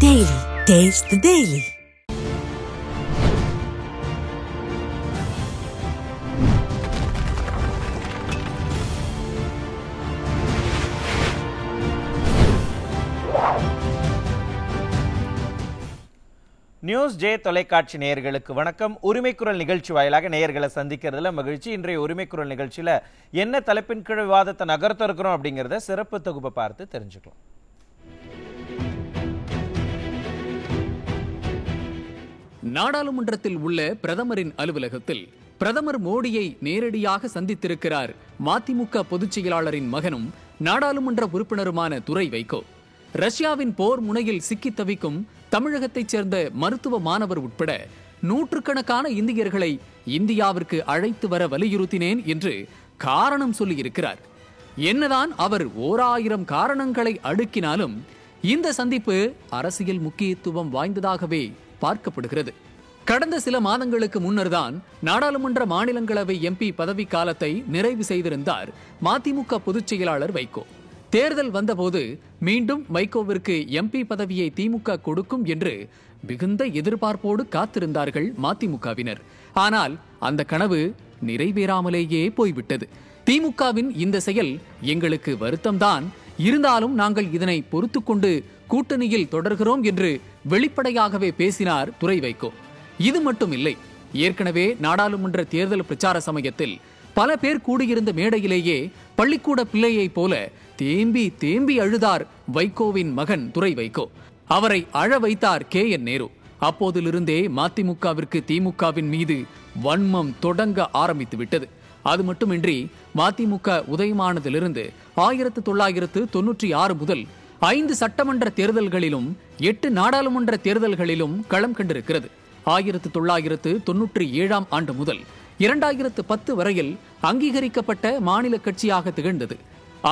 Daily. Taste the Daily. News J தொலைக்காட்சி நேயர்களுக்கு வணக்கம். உரிமைக்குரல் நிகழ்ச்சி வாயிலாக நேயர்களை சந்திக்கிறதுல மகிழ்ச்சி. இன்றைய உரிமைக்குரல் நிகழ்ச்சியில என்ன தலைப்பின் கீழ் விவாதத்தை நகர்த்த இருக்கிறோம் அப்படிங்கறத சிறப்பு தொகுப்பை பார்த்து தெரிஞ்சுக்கலாம். நாடாளுமன்றத்தில் உள்ள பிரதமரின் அலுவலகத்தில் பிரதமர் மோடியை நேரடியாக சந்தித்திருக்கிறார் மதிமுக பொதுச் செயலாளரின் மகனும் நாடாளுமன்ற உறுப்பினருமான துரை வைகோ. ரஷ்யாவின் போர் முனையில் சிக்கி தவிக்கும் தமிழகத்தைச் சேர்ந்த மருத்துவ மாணவர் உட்பட நூற்றுக்கணக்கான இந்தியர்களை இந்தியாவிற்கு அழைத்து வர வலியுறுத்தினேன் என்று காரணம் சொல்லியிருக்கிறார். என்னதான் அவர் 1000 காரணங்களை அடுக்கினாலும் இந்த சந்திப்பு அரசியல் முக்கியத்துவம் வாய்ந்ததாகவே பார்க்கப்படுகிறது. கடந்த சில மாதங்களுக்கு முன்னர்தான் நாடாளுமன்ற மாநிலங்களவை எம்பி பதவி காலத்தை நிறைவு செய்திருந்தார் மதிமுக பொதுச் செயலாளர் வைகோ. தேர்தல் வந்தபோது மீண்டும் வைகோவிற்கு எம்பி பதவியை திமுக கொடுக்கும் என்று மிகுந்த எதிர்பார்ப்போடு காத்திருந்தார்கள் மதிமுகவினர். ஆனால் அந்த கனவு நிறைவேறாமலேயே போய்விட்டது. திமுகவின் இந்த செயல் எங்களுக்கு வருத்தம்தான், இருந்தாலும் நாங்கள் இதனை பொறுத்துக்கொண்டு கூட்டணியில் தொடர்கிறோம் என்று வெளிப்படையாகவே பேசினார் துரை வைகோ. இது மட்டும் இல்லை, ஏற்கனவே நாடாளுமன்ற தேர்தல் பிரச்சார சமயத்தில் பல பேர் கூடியிருந்த மேடையிலேயே பள்ளிக்கூட பிள்ளையைப் போல தேம்பி தேம்பி அழுதார் வைகோவின் மகன் துரை வைகோ. அவரை அழ வைத்தார் KN நேரு. அப்போதிலிருந்தே மதிமுகவிற்கு திமுகவின் மீது வன்மம் தொடங்க ஆரம்பித்து விட்டது. அது மட்டுமின்றி மதிமுக உதயமானதிலிருந்து 1996 முதல் 5 சட்டமன்ற தேர்தல்களிலும் 8 நாடாளுமன்ற தேர்தல்களிலும் களம் கண்டிருக்கிறது. 1997 ஆண்டு முதல் 2010 வரையில் அங்கீகரிக்கப்பட்ட மாநில கட்சியாக திகழ்ந்தது.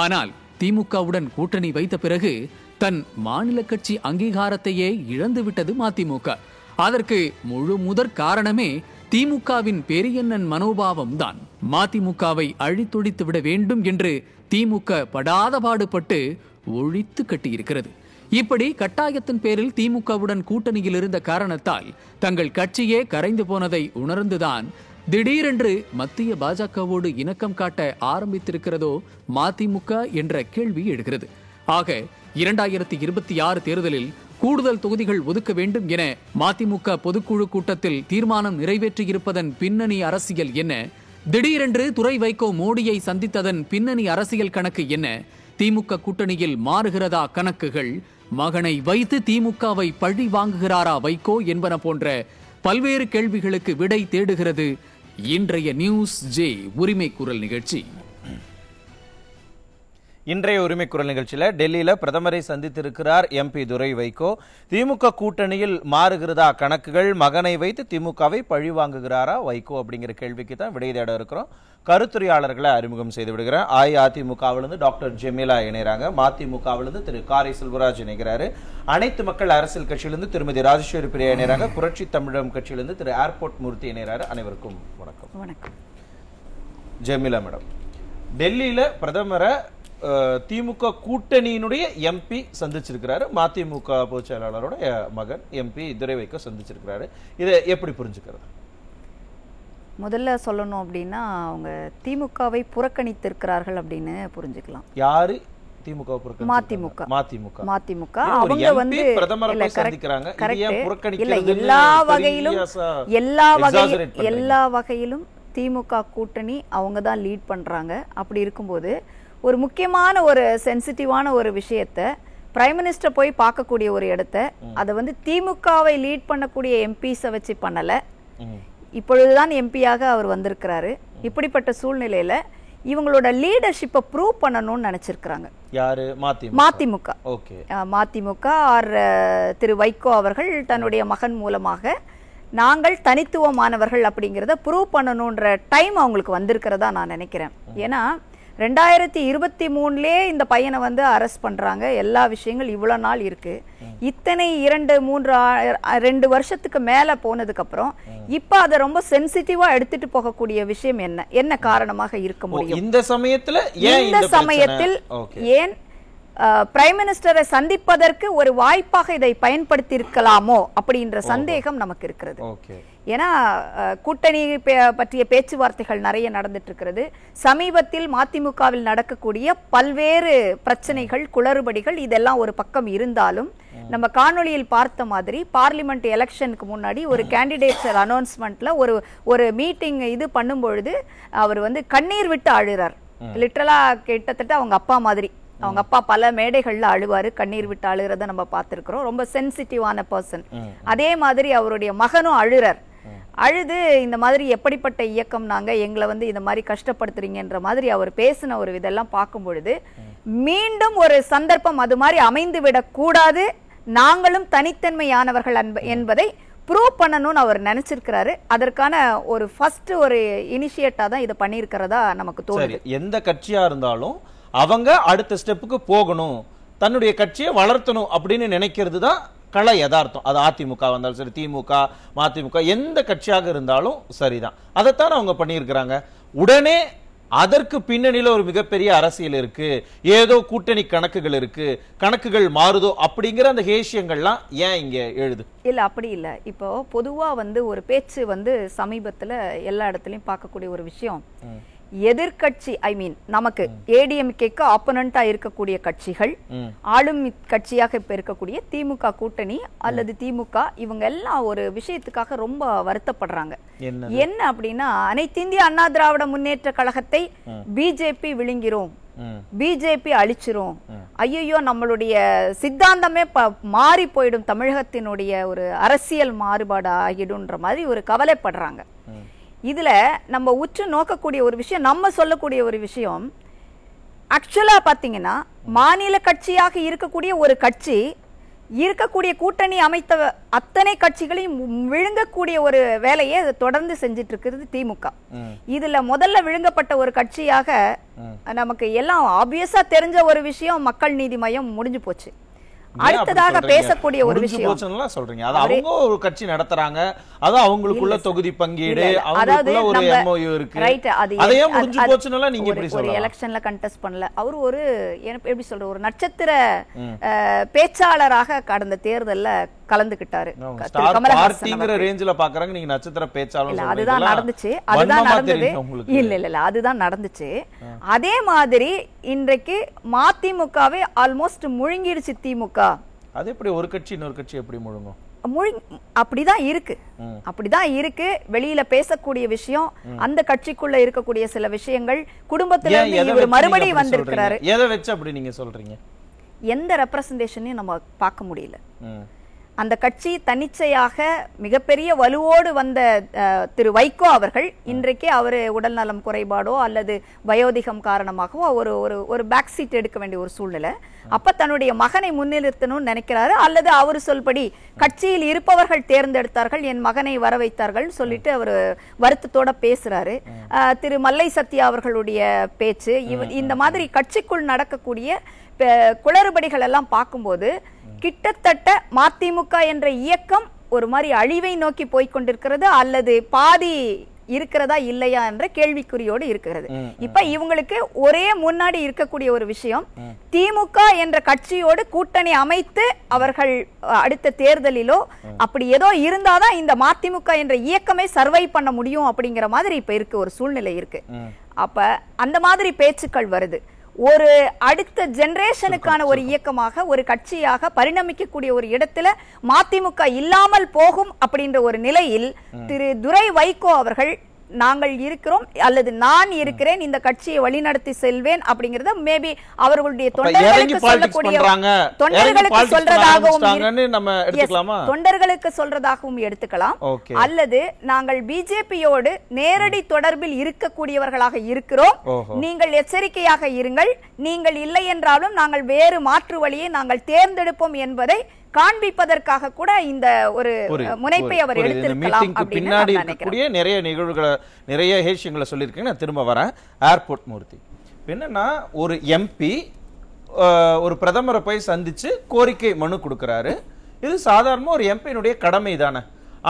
ஆனால் திமுகவுடன் கூட்டணி வைத்த பிறகு தன் மாநில கட்சி அங்கீகாரத்தையே இழந்துவிட்டது மதிமுக. அதற்கு முழு முதற் காரணமே திமுகவின் பெரியண்ணன் மனோபாவம் தான். மதிமுகவை அழித்தொழித்து விட வேண்டும் என்று திமுக படாத பாடுபட்டு ஒழித்து கட்டியிருக்கிறது. இப்படி கட்டாயத்தின் பேரில் திமுகவுடன் கூட்டணியில் இருந்த காரணத்தால் தங்கள் கட்சியே கரைந்து போனதை உணர்ந்துதான் திடீரென்று மத்திய பாஜகவோடு இணக்கம் காட்ட ஆரம்பித்திருக்கிறதோ மதிமுக என்ற கேள்வி எழுகிறது. ஆக 2026 தேர்தலில் கூடுதல் தொகுதிகள் ஒதுக்க வேண்டும் என மதிமுக பொதுக்குழு கூட்டத்தில் தீர்மானம் நிறைவேற்றியிருப்பதன் பின்னணி அரசியல் என்ன? திடீரென்று துரை வைகோ மோடியை சந்தித்ததன் பின்னணி அரசியல் கணக்கு என்ன? திமுக கூட்டணியில் மாறுகிறதா கணக்குகள்? மகனை வைத்து திமுகவை பழி வாங்குகிறாரா வைகோ என்பன போன்ற பல்வேறு கேள்விகளுக்கு விடை தேடுகிறது இன்றைய நியூஸ் ஜே உரிமை குரல் நிகழ்ச்சி. இன்றைய உரிமை குரல் நிகழ்ச்சியில டெல்லியில பிரதமரை சந்தித்திருக்கிறார் MP துரை வைகோ. திமுக கூட்டணியில் மாறுகிறதா கணக்குகள்? மகனை வைத்து திமுகவை பழி வாங்குகிறாரா வைகோ அப்படிங்கிற கேள்விக்கு தான் விடை தேட இருக்கிறோம். கருத்துரையாளர்களை அறிமுகம் செய்து விடுகிறேன். அஇஅதிமுகவிலிருந்து டாக்டர் ஜெமிலா இணைகிறாங்க. மதிமுகவிலிருந்து திரு காரை செல்வராஜ் இணைகிறாரு. அனைத்து மக்கள் அரசியல் கட்சியிலிருந்து திருமதி ராஜேஸ்வரி பிரியா இணைகிறாங்க. புரட்சி தமிழகம் கட்சியிலிருந்து திரு ஏர்போர்ட் மூர்த்தி இணைகிறாரு. அனைவருக்கும் வணக்கம். வணக்கம். ஜெமிலா மேடம், டெல்லியில பிரதமரை திமுக கூட்டணியினுடைய MP சந்திச்சிருக்கிறாரு. மதிமுக பொதுச் செயலாளரோட மகன் MP துரை வைகோ சந்திச்சிருக்கிறாரு. இதை எப்படி புரிஞ்சுக்கிறது? முதல்ல சொல்லணும் அப்படின்னா அவங்க திமுகவை புறக்கணித்திருக்கிறார்கள் அப்படின்னு புரிஞ்சுக்கலாம். யாரு திமுக மதிமுக அவங்க வந்து எல்லா வகையிலும் திமுக கூட்டணி அவங்க தான் லீட் பண்றாங்க. அப்படி இருக்கும்போது ஒரு முக்கியமான ஒரு சென்சிட்டிவான ஒரு விஷயத்த பிரைம் மினிஸ்டர் போய் பார்க்கக்கூடிய ஒரு இடத்த அதை வந்து திமுகவை லீட் பண்ணக்கூடிய எம்பிஸை வச்சு பண்ணல. இப்பொழுதுதான் எம்பியாக அவர் வந்திருக்கிறாரு. இப்படிப்பட்ட சூழ்நிலையில இவங்களோட லீடர்ஷிப்பை ப்ரூவ் பண்ணணும்னு நினைச்சிருக்கிறாங்க. யாரு? மதிமுக ஆர் திரு வைகோ அவர்கள் தன்னுடைய மகன் மூலமாக நாங்கள் தனித்துவமானவர்கள் அப்படிங்கிறத ப்ரூவ் பண்ணணுன்ற டைம் அவங்களுக்கு வந்திருக்கிறதா நான் நினைக்கிறேன். ஏன்னா 2023 இந்த பையனை வந்து அரெஸ்ட் பண்றாங்க. எல்லா விஷயங்கள் இவ்வளவு நாள் இருக்கு. இத்தனை 2 வருஷத்துக்கு மேல போனதுக்கு அப்புறம் இப்ப அதை ரொம்ப சென்சிட்டிவா எடுத்துட்டு போகக்கூடிய விஷயம் என்ன காரணமாக இருக்க முடியும்? இந்த சமயத்தில் ஏன் பிரைம் மினிஸ்டரை சந்திப்பதற்கு ஒரு வாய்ப்பாக இதை பயன்படுத்தி இருக்கலாமோ அப்படின்ற சந்தேகம் நமக்கு இருக்கிறது. ஏன்னா கூட்டணி பற்றிய பேச்சுவார்த்தைகள் நிறைய நடந்துட்டு இருக்கிறது. சமீபத்தில் மதிமுகவில் நடக்கக்கூடிய பல்வேறு பிரச்சனைகள், குளறுபடிகள் இதெல்லாம் ஒரு பக்கம் இருந்தாலும் நம்ம காணொளியில் பார்த்த மாதிரி பார்லிமெண்ட் எலெக்ஷனுக்கு முன்னாடி ஒரு கேண்டிடேட்ஸ் அனௌன்ஸ்மெண்ட்ல ஒரு மீட்டிங் இது பண்ணும்பொழுது அவர் கண்ணீர் விட்டு அழுறார். லிட்டரலா கிட்டத்தட்ட அவங்க அப்பா மாதிரி. அவங்க அப்பா பல மேடைகள்ல அழுவாரு, கண்ணீர் விட்டு அழுகிறத நம்ம பார்த்திருக்கிறோம். ரொம்ப சென்சிட்டிவான பர்சன். அதே மாதிரி அவருடைய மகனும் அழுறார். அழுது இந்த மாதிரி எப்படிப்பட்ட இயக்கம் நாங்க, எங்களை இந்த மாதிரி கஷ்டப்படுத்துறீங்கன்ற மாதிரி அவர் பேசின ஒரு இதெல்லாம் பார்க்கும் பொழுது மீண்டும் ஒரு சந்தர்ப்பம் அது மாதிரி அமைந்து விடக் கூடாது, நாங்களும் தனித்தன்மையானவர்கள் என்பதை ப்ரூவ் பண்ணணும்னு அவர் நினைச்சிருக்கிறாரு. அதற்கான ஒரு ஃபர்ஸ்ட் ஒரு இனிஷியேட்டா தான் இதை பண்ணியிருக்கிறதா நமக்கு தோணுது. எந்த கட்சியா இருந்தாலும் அவங்க அடுத்த ஸ்டெப்புக்கு போகணும், தன்னுடைய கட்சியை வளர்த்தணும் அப்படின்னு நினைக்கிறது தான் கள யதார்த்தம். அது அதிமுக வந்தாலும் சரி, திமுக, மதிமுக, எந்த கட்சியாக இருந்தாலும் சரிதான். அதைத்தான் அவங்க பண்ணியிருக்கிறாங்க. உடனே அதற்கு பின்னணியில ஒரு மிகப்பெரிய அரசியல் இருக்கு, ஏதோ கூட்டணி கணக்குகள் இருக்கு, கணக்குகள் மாறுதோ அப்படிங்கிற அந்த ஹேஷியங்கள்லாம் ஏன் இங்க எழுது? இல்ல அப்படி இல்ல. இப்போ பொதுவா ஒரு பேச்சு சமீபத்துல எல்லா இடத்துலயும் பார்க்கக்கூடிய ஒரு விஷயம், எதிர்கட்சி நமக்கு ஏடிஎம்கேக்கு ஆப்போனண்டா இருக்கக்கூடிய கட்சிகள், ஆளும் கட்சியாக இப்ப இருக்கக்கூடிய திமுக கூட்டணி அல்லது திமுக, இவங்க எல்லாம் ஒரு விஷயத்துக்காக ரொம்ப வருத்தப்படுறாங்க. என்ன அப்படின்னா, அனைத்து இந்திய அண்ணா திராவிட முன்னேற்ற கழகத்தை பிஜேபி விழுங்கிறோம், பிஜேபி அழிச்சிரும், ஐயோ நம்மளுடைய சித்தாந்தமே மாறி போயிடும், தமிழகத்தினுடைய ஒரு அரசியல் மாறுபாடு ஆகிடும்ன்ற மாதிரி ஒரு கவலைப்படுறாங்க. இதுல நம்ம உற்று நோக்கக்கூடிய ஒரு விஷயம், நம்ம சொல்லக்கூடிய ஒரு விஷயம், ஆக்சுவலா பாத்தீங்கன்னா மாநில கட்சியாக இருக்கக்கூடிய ஒரு கட்சி இருக்கக்கூடிய கூட்டணி அமைத்த அத்தனை கட்சிகளையும் விழுங்கக்கூடிய ஒரு வேலையை தொடர்ந்து செஞ்சிட்டு இருக்கிறது திமுக. இதுல முதல்ல விழுங்கப்பட்ட ஒரு கட்சியாக நமக்கு எல்லாம் ஆப்வியஸா தெரிஞ்ச ஒரு விஷயம், மக்கள் நீதி மையம் முடிஞ்சு போச்சு. அடுத்ததாக பேசக்கூடிய ஒரு விஷயம் சொல்றீங்க, அது அவங்க ஒரு கட்சி நடத்துறாங்க, அது அவங்களுக்குள்ள தொகுதி பங்கீடு, அவங்களுக்குள்ள ஒரு எம்ஓயு இருக்கு, அதே முடிஞ்சு போச்சுனால நீங்க எப்படி சொல்றீங்க? ஒரு எலெக்ஷன்ல கண்டெஸ்ட் பண்ணல, அவர் ஒரு எப்படி சொல்ற ஒரு நட்சத்திர பேச்சாளராக கடந்த தேர்தல்ல கலந்துக்கிட்டாரு. ரேஞ்சில பாக்குறாங்க, நீங்க நட்சத்திர பேச்சாளர். அதுதான் நடந்துச்சு, அதுதான் நடந்தது. இல்ல அதுதான் நடந்துச்சு. அதே மாதிரி இன்றைக்கு மதிமுகவை ஆல்மோஸ்ட் முழுங்கிடுச்சு திமுக. அது எப்படி ஒரு கட்சி இன்னொரு கட்சி எப்படி முழுங்கும்? அப்படிதான் இருக்கு. வெளியில பேசக்கூடிய விஷயம், அந்த கட்சிக்குள்ள இருக்கக்கூடிய சில விஷயங்கள், குடும்பத்துல இவர் மறுபடியும் வந்திருக்கிறாரு. எதை வச்சு அப்படி நீங்க சொல்றீங்க? எந்த ரெப்ரசன்டேஷனையும் நம்ம பார்க்க முடியல. அந்த கட்சி தன்னிச்சையாக மிகப்பெரிய வலுவோடு வந்த திரு வைகோ அவர்கள் இன்றைக்கு அவர் உடல் நலம் குறைபாடோ அல்லது வயோதிகம் காரணமாகவோ ஒரு பேக் சீட் எடுக்க வேண்டிய ஒரு சூழ்நிலை. அப்ப தன்னுடைய மகனை முன்னிறுத்தணும்னு நினைக்கிறாரு, அல்லது அவர் சொல்படி கட்சியில் இருப்பவர்கள் தேர்ந்தெடுத்தார்கள், என் மகனை வர வைத்தார்கள் சொல்லிட்டு அவர் வருத்தத்தோட பேசுறாரு. திரு மல்லை சத்யா அவர்களுடைய பேச்சு, இந்த மாதிரி கட்சிக்குள் நடக்கக்கூடிய குளறுபடிகள் எல்லாம் பார்க்கும்போது கிட்டத்தட்ட மதிமுக என்ற இயக்கம் ஒரு மாதிரி அழிவை நோக்கி போய்கொண்டிருக்கிறது, அல்லது பாதி இருக்கிறதா இல்லையா என்ற கேள்விக்குறியோடு இருக்கிறது. இப்ப இவங்களுக்கு ஒரே முன்னாடி இருக்கக்கூடிய ஒரு விஷயம், திமுக என்ற கட்சியோடு கூட்டணி அமைத்து அவர்கள் அடுத்த தேர்தலிலோ அப்படி ஏதோ இருந்தாதான் இந்த மதிமுக என்ற இயக்கமே சர்வை பண்ண முடியும் அப்படிங்கிற மாதிரி இப்ப இருக்கு, ஒரு சூழ்நிலை இருக்கு. அப்ப அந்த மாதிரி பேச்சுக்கள் வருது. ஒரு அடுத்த ஜெனரேஷனுக்கான ஒரு இயக்கமாக, ஒரு கட்சியாக பரிணமிக்கக்கூடிய ஒரு இடத்துல மதிமுக இல்லாமல் போகும் அப்படின்ற ஒரு நிலையில் திரு துரை வைகோ அவர்கள் நாங்கள் இருக்கிறோம் அல்லது நான் இருக்கிறேன், இந்த கட்சியை வழிநடத்தி செல்வேன் அப்படிங்கறத மேபி அவர்களுடைய தொண்டர்களுக்கு சொல்றதாகவும் எடுத்துக்கலாம், அல்லது நாங்கள் பிஜேபியோடு நேரடி தொடர்பில் இருக்கக்கூடியவர்களாக இருக்கிறோம், நீங்கள் எச்சரிக்கையாக இருங்கள், நீங்கள் இல்லை என்றாலும் நாங்கள் வேறு மாற்று வழியை நாங்கள் தேர்ந்தெடுப்போம் என்பதை காண்பிப்பதற்காக கூட இந்த ஒரு முனைப்பை அவர் எடுத்திருக்கலாம். பின்னாடி இருக்கக்கூடிய நிறைய நிகழ்வுகளை, நிறைய ஹேஷியங்களை சொல்லியிருக்கீங்க. நான் திரும்ப வரேன். ஏர்போர்ட் மூர்த்தி, என்னன்னா ஒரு எம்பி ஒரு பிரதமரை போய் சந்திச்சு கோரிக்கை மனு கொடுக்கிறாரு. இது சாதாரண ஒரு எம்பியினுடைய கடமை தானே.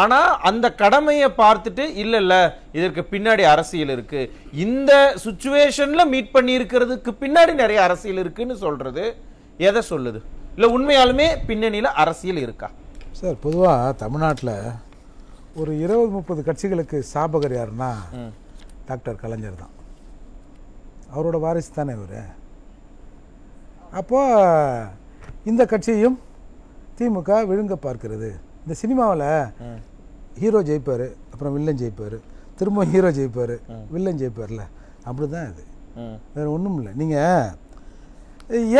ஆனா அந்த கடமையை பார்த்துட்டு இல்ல இதற்கு பின்னாடி அரசியல் இருக்கு, இந்த சிச்சுவேஷன்ல மீட் பண்ணி இருக்கிறதுக்கு பின்னாடி நிறைய அரசியல் இருக்குன்னு சொல்றது எதை சொல்லுது? இல்ல உண்மையாலுமே பின்னணியில அரசியல் இருக்கா? சார், பொதுவாக தமிழ்நாட்டில் ஒரு 20-30 கட்சிகளுக்கு சாபகர் யாருன்னா டாக்டர் கலைஞர் தான். அவரோட வாரிசு தானே இவர். அப்போ இந்த கட்சியும் திமுக விழுங்க பார்க்கிறது. இந்த சினிமாவில் ஹீரோ ஜெயிப்பார், அப்புறம் வில்லன் ஜெயிப்பார், திரும்ப ஹீரோ ஜெயிப்பார், வில்லன் ஜெயிப்பார்ல, அப்படி தான் இது. வேறு ஒன்றும் இல்லை. நீங்கள்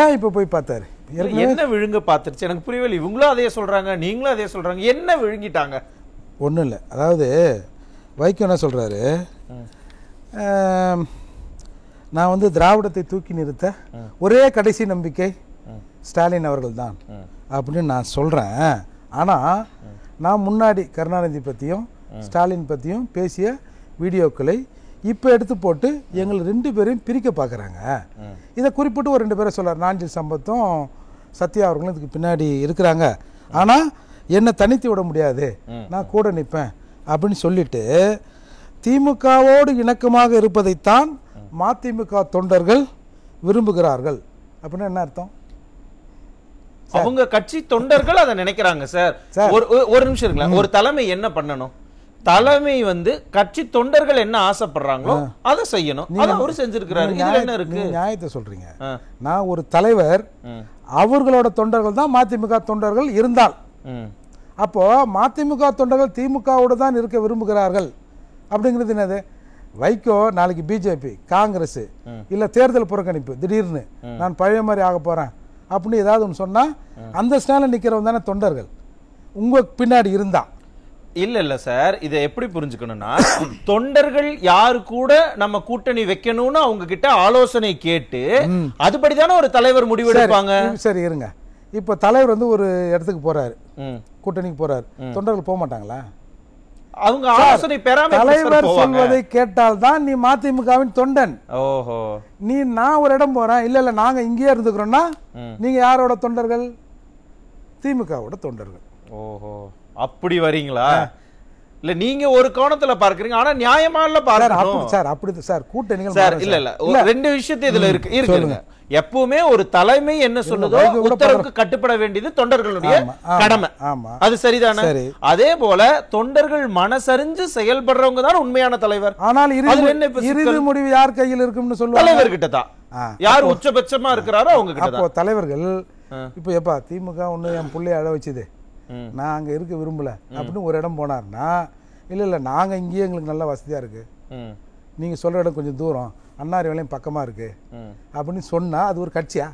ஏன் இப்போ போய் பார்த்தாரு? என்ன விழுங்க பார்த்துருச்சு எனக்கு புரியவில்லை. இவங்களும் அதே சொல்கிறாங்க, நீங்களும் அதே சொல்கிறாங்க. என்ன விழுங்கிட்டாங்க? ஒன்றும் இல்லை. அதாவது வைகோ என்ன சொல்கிறாரு, நான் வந்து திராவிடத்தை தூக்கி நிறுத்த ஒரே கடைசி நம்பிக்கை ஸ்டாலின் அவர்கள் தான் அப்படின்னு நான் சொல்கிறேன். ஆனால் நான் முன்னாடி கருணாநிதி பற்றியும் ஸ்டாலின் பற்றியும் பேசிய வீடியோக்களை இப்போ எடுத்து போட்டு எங்களை 2 பேரையும் பிரிக்க பார்க்குறாங்க. இதை குறிப்பிட்டு ஒரு 2 பேரை சொல்கிறார். நாஞ்சில் சம்பத்தும் சத்யா அவர்களும் இதுக்கு பின்னாடி இருக்கிறாங்க. ஆனால் என்னை தனித்து விட முடியாது, நான் கூட நிற்பேன் அப்படின்னு சொல்லிட்டு திமுகவோடு இணக்கமாக இருப்பதைத்தான் மதிமுக தொண்டர்கள் விரும்புகிறார்கள். அப்படின்னா என்ன அர்த்தம்? அவங்க கட்சி தொண்டர்கள் அதை நினைக்கிறாங்க சார். ஒரு நிமிஷம் இருக்குல்ல, ஒரு தலைமை என்ன பண்ணணும்? தலைமை வந்து கட்சி தொண்டர்கள் என்ன ஆசைப்படுறாங்களோ அதை செய்யணும். அதை அவரு செஞ்சிருக்கிறாரு. இதுல என்ன இருக்கு? நியாயத்தை சொல்றீங்க. நான் ஒரு தலைவர், அவர்களோட தொண்டர்கள் தான் மதிமுக தொண்டர்கள் இருந்தால், அப்போ மதிமுக தொண்டர்கள் திமுகவோடு தான் இருக்க விரும்புகிறார்கள் அப்படிங்கிறது என்னது? வைகோ நாளைக்கு பிஜேபி, காங்கிரஸ் இல்ல தேர்தல் புறக்கணிப்பு, திடீர்னு நான் பழைய மாதிரி ஆக போறேன் அப்படின்னு ஏதாவது ஒன்று சொன்னா அந்த ஸ்டாண்ட்ல நிக்கிறவங்க தானே தொண்டர்கள் உங்க பின்னாடி இருந்தா. இல்ல சார், இதை எப்படி புரிஞ்சுக்கணும்னா, தொண்டர்கள் யாரு கூட நம்ம கூட்டணி வைக்கணும்னு அவங்க கிட்ட ஆலோசனை கேட்டு அதுபடிதானே ஒரு தலைவர் முடிவெடுப்பாங்க. சரி இருங்க, இப்ப தலைவர் வந்து ஒரு இடத்துக்கு போறாரு, கூட்டணிக்கு போறாரு, தொண்டர்கள் போக மாட்டாங்களா? அவங்க ஆலோசனை பெறாம தலைவர் சொல்வதை கேட்டால் தான் நீ மதிமுகவின் தொண்டன். ஓஹோ, நீ நான் ஒரு இடம் போறேன், இல்ல நாங்க இங்கேயே இருந்துக்கிறோம்னா நீங்க யாரோட தொண்டர்கள்? திமுகவோட தொண்டர்கள். ஓஹோ, அப்படி வரீங்களா? இல்ல நீங்க ஒரு கோணத்துல பார்க்கறீங்க, ஆனா நியாயமா இல்ல பார்க்கணும் சார். அப்படி சார் கூட்டணிகள் சார் இல்ல 2 விஷயத்து இதுல இருக்கு. எப்பவுமே ஒரு தலைமை என்ன சொல்லுதோ உத்தரவுக்கு கட்டுப்பட வேண்டியது தொண்டர்களுடைய கடமை. அது சரிதானே? அதே போல தொண்டர்கள் மனசறிஞ்சு செயல்படுறவங்க தான் உண்மையான தலைவர். ஆனால் இறுதி முடிவு யார் கையில் இருக்கும்னு சொல்லுவாங்க? தலைவர் கிட்ட தான். யார் உச்சபட்சமா இருக்கிறாரோ அவங்க கிட்ட தான். அப்போ தலைவர்கள் இப்போ எப்பா திமுக ஒண்ணு என் பிள்ளைய அழ வச்சுது, நான் அங்க இருக்க விரும்பல அப்படின்னு ஒரு இடம் போனார்னா, இல்ல நாங்க இங்கேயே எங்களுக்கு நல்ல வசதியா இருக்கு, நீங்க சொல்ற இடம் கொஞ்சம் தூரம், அண்ணாரி வேலையும் பக்கமா இருக்கு அப்படின்னு சொன்னா அது ஒரு கட்சியா?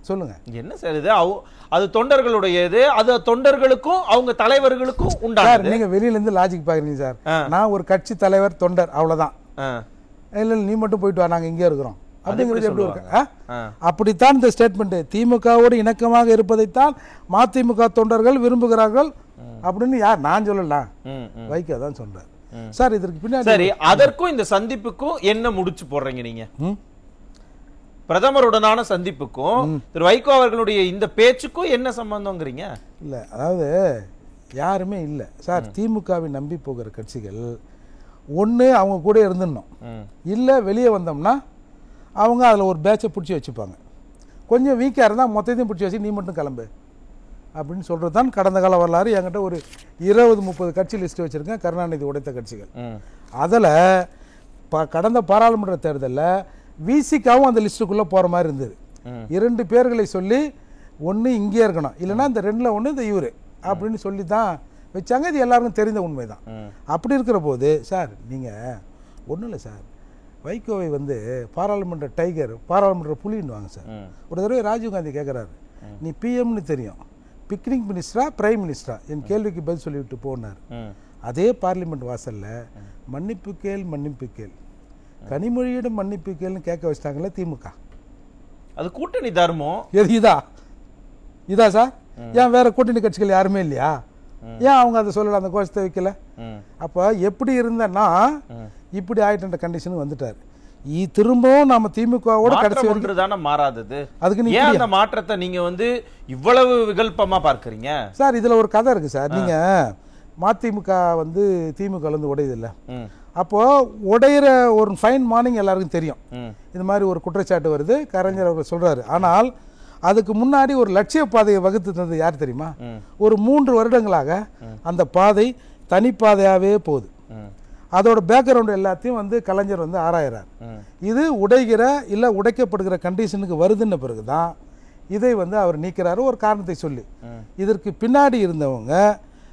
சொல்லுங்க. என்ன சார் இது? அது தொண்டர்களுடையது, அது தொண்டர்களுக்கும் அவங்க தலைவர்களுக்கும் உண்டானது. நீங்க வெளியில இருந்து லாஜிக் பாக்குறீங்க சார். நான் ஒரு கட்சி தலைவர், தொண்டர், அவ்வளவுதான். இல்ல நீ மட்டும் போயிட்டு வா, நாங்க இங்கே இருக்கிறோம் அப்படிங்கிறது எப்படி இருக்கு? அப்படித்தான் இந்த ஸ்டேட்மெண்ட். திமுகவோடு இணக்கமாக இருப்பதைத்தான் மதிமுக தொண்டர்கள் விரும்புகிறார்கள் அப்படின்னு யார்? நான் சொல்லலாம், வைகோ தான் சொல்றாரு. சார் இதற்கு பின்னாடி சரி, அதற்கும் இந்த சந்திப்புக்கும் என்ன முடிச்சு போடுறீங்க நீங்க? பிரதமருடனான சந்திப்புக்கும் திரு வைகோ அவர்களுடைய இந்த பேச்சுக்கும் என்ன சம்பந்தம்ங்கறீங்க? இல்ல அதாவது யாருமே இல்ல சார். திமுகவை நம்பி போகிற கட்சிகள் ஒண்ணு அவங்க கூட இருந்துடணும், இல்ல வெளியே வந்தோம்னா அவங்க அதில் ஒரு பேட்சை பிடிச்சி வச்சுப்பாங்க. கொஞ்சம் வீக்காக இருந்தால் மொத்தத்தையும் பிடிச்சி வச்சு நீ மட்டும் கிளம்பு அப்படின்னு சொல்கிறது தான் கடந்த கால வரலாறு. என்கிட்ட ஒரு 20-30 கட்சி லிஸ்ட் வச்சுருக்கேன், கருணாநிதி உடைத்த கட்சிகள். அதில் கடந்த பாராளுமன்ற தேர்தலில் விசிகாவும் அந்த லிஸ்ட்டுக்குள்ளே போகிற மாதிரி இருந்தது. 2 பேர்களை சொல்லி ஒன்று இங்கே இருக்கணும், இல்லைன்னா இந்த 2ல் ஒன்று இந்த இவர் அப்படின்னு சொல்லி தான் வச்சாங்க. இது எல்லாருக்கும் தெரிந்த உண்மை தான். அப்படி இருக்கிற போது சார் நீங்கள் ஒன்றும் இல்லை சார், வைகோவை வந்து பாராளுமன்ற டைகர், பாராளுமன்ற புலின்னுவாங்க சார். ஒரு தடவை ராஜீவ்காந்தி கேட்குறாரு, நீ பிஎம்னு தெரியும், பிக்னிக் மினிஸ்டரா பிரைம் மினிஸ்டரா, என் கேள்விக்கு பதில் சொல்லிவிட்டு போனார். அதே பார்லிமெண்ட் வாசல்ல மன்னிப்பு கேள் மன்னிப்பு கேள், கனிமொழியிடம் மன்னிப்பு கேள்னு கேட்க வச்சிட்டாங்களே திமுக. அது கூட்டணி தர்மம். இதா சார்? ஏன் வேற கூட்டணி கட்சிகள் யாருமே இல்லையா? ஏன் அவங்க அதை சொல்லல, அந்த கோஷத்தை வைக்கல? அப்ப எப்படி இருந்தன்னா இப்படி ஆயிட்ட கண்டிஷன் வந்துட்டாரு. திரும்பவும் நாம திமுகவோட கடைசி ஒன்றுதானே மாறாதது. அதுக்கு ஏன் அந்த மாற்றத்தை நீங்க வந்து இவ்வளவு விகல்பமா பார்க்கறீங்க சார்? இதுல ஒரு கதை இருக்கு சார். நீங்க மதிமுக வந்து திமுக இருந்து உடையது இல்ல, அப்போது உடையிற ஒரு ஃபைன் மார்னிங் எல்லாருக்கும் தெரியும். இது மாதிரி ஒரு குற்றச்சாட்டு வருது, கலைஞர் அவர்கள் சொல்கிறாரு. ஆனால் அதுக்கு முன்னாடி ஒரு லட்சிய பாதையை வகுத்து தந்தது யார் தெரியுமா? ஒரு 3 வருடங்களாக அந்த பாதை தனிப்பாதையாகவே போகுது. அதோட பேக்ரவுண்ட் எல்லாத்தையும் வந்து கலைஞர் வந்து ஆராயிறார். இது உடைகிற இல்லை உடைக்கப்படுகிற கண்டிஷனுக்கு வருதுன்ன பிறகு தான் இதை வந்து அவர் நீக்கிறாரு ஒரு காரணத்தை சொல்லி. இதற்கு பின்னாடி இருந்தவங்க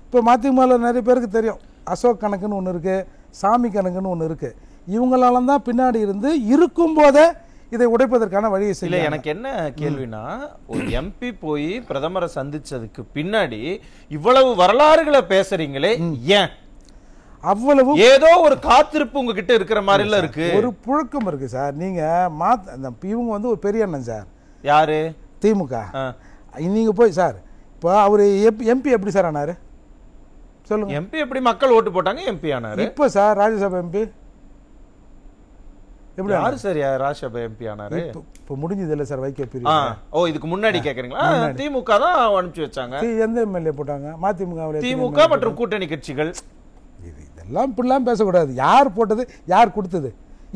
இப்போ மதிமுகவில் நிறைய பேருக்கு தெரியும், அசோக் கணக்குன்னு ஒன்று இருக்குது, சாமி கணக்குன்னு ஒன்று இருக்குது. இவங்களால தான் பின்னாடி இருந்து இருக்கும்போதே இதை உடைப்பதற்கான வழியை செய்யல. எனக்கு என்ன கேள்வினா, ஒரு எம்பி போய் பிரதமரை சந்திச்சதுக்கு பின்னாடி இவ்வளவு வரலாறுகளை பேசுறீங்களே, ஏன்? அவ்வளவு ஏதோ ஒரு காத்திருப்பு உங்ககிட்ட இருக்கிற மாதிரி இருக்கு. ஒரு புழக்கம் இருக்கு சார். நீங்க இவங்க வந்து ஒரு பெரிய அண்ணன் சார். யாரு? திமுக. நீங்க போய் சார் இப்போ அவரு எம்பி எப்படி சார் ஆனாரு சொல்லுங்க? எம்பி எப்படி மக்கள் ஓட்டு போட்டாங்க எம்பி ஆனாரு. இப்போ சார் ராஜ்யசபா எம்பி எப்படி? யாரு சார் ராஜ்யசபா எம்பி ஆனாரு? இப்போ முடிஞ்சது இல்ல சார் வைகோ பீரியட். ஓ, இதுக்கு முன்னாடி கேக்குறீங்களா? திமுக தான் அனுப்பிச்சு வச்சாங்க. எந்த எம்எல்ஏ போட்டாங்க? மதிமுக. திமுக மற்றும் கூட்டணி கட்சிகள். இதெல்லாம் இப்படிலாம் பேசக்கூடாது. யார் போட்டது, யார் கொடுத்தது,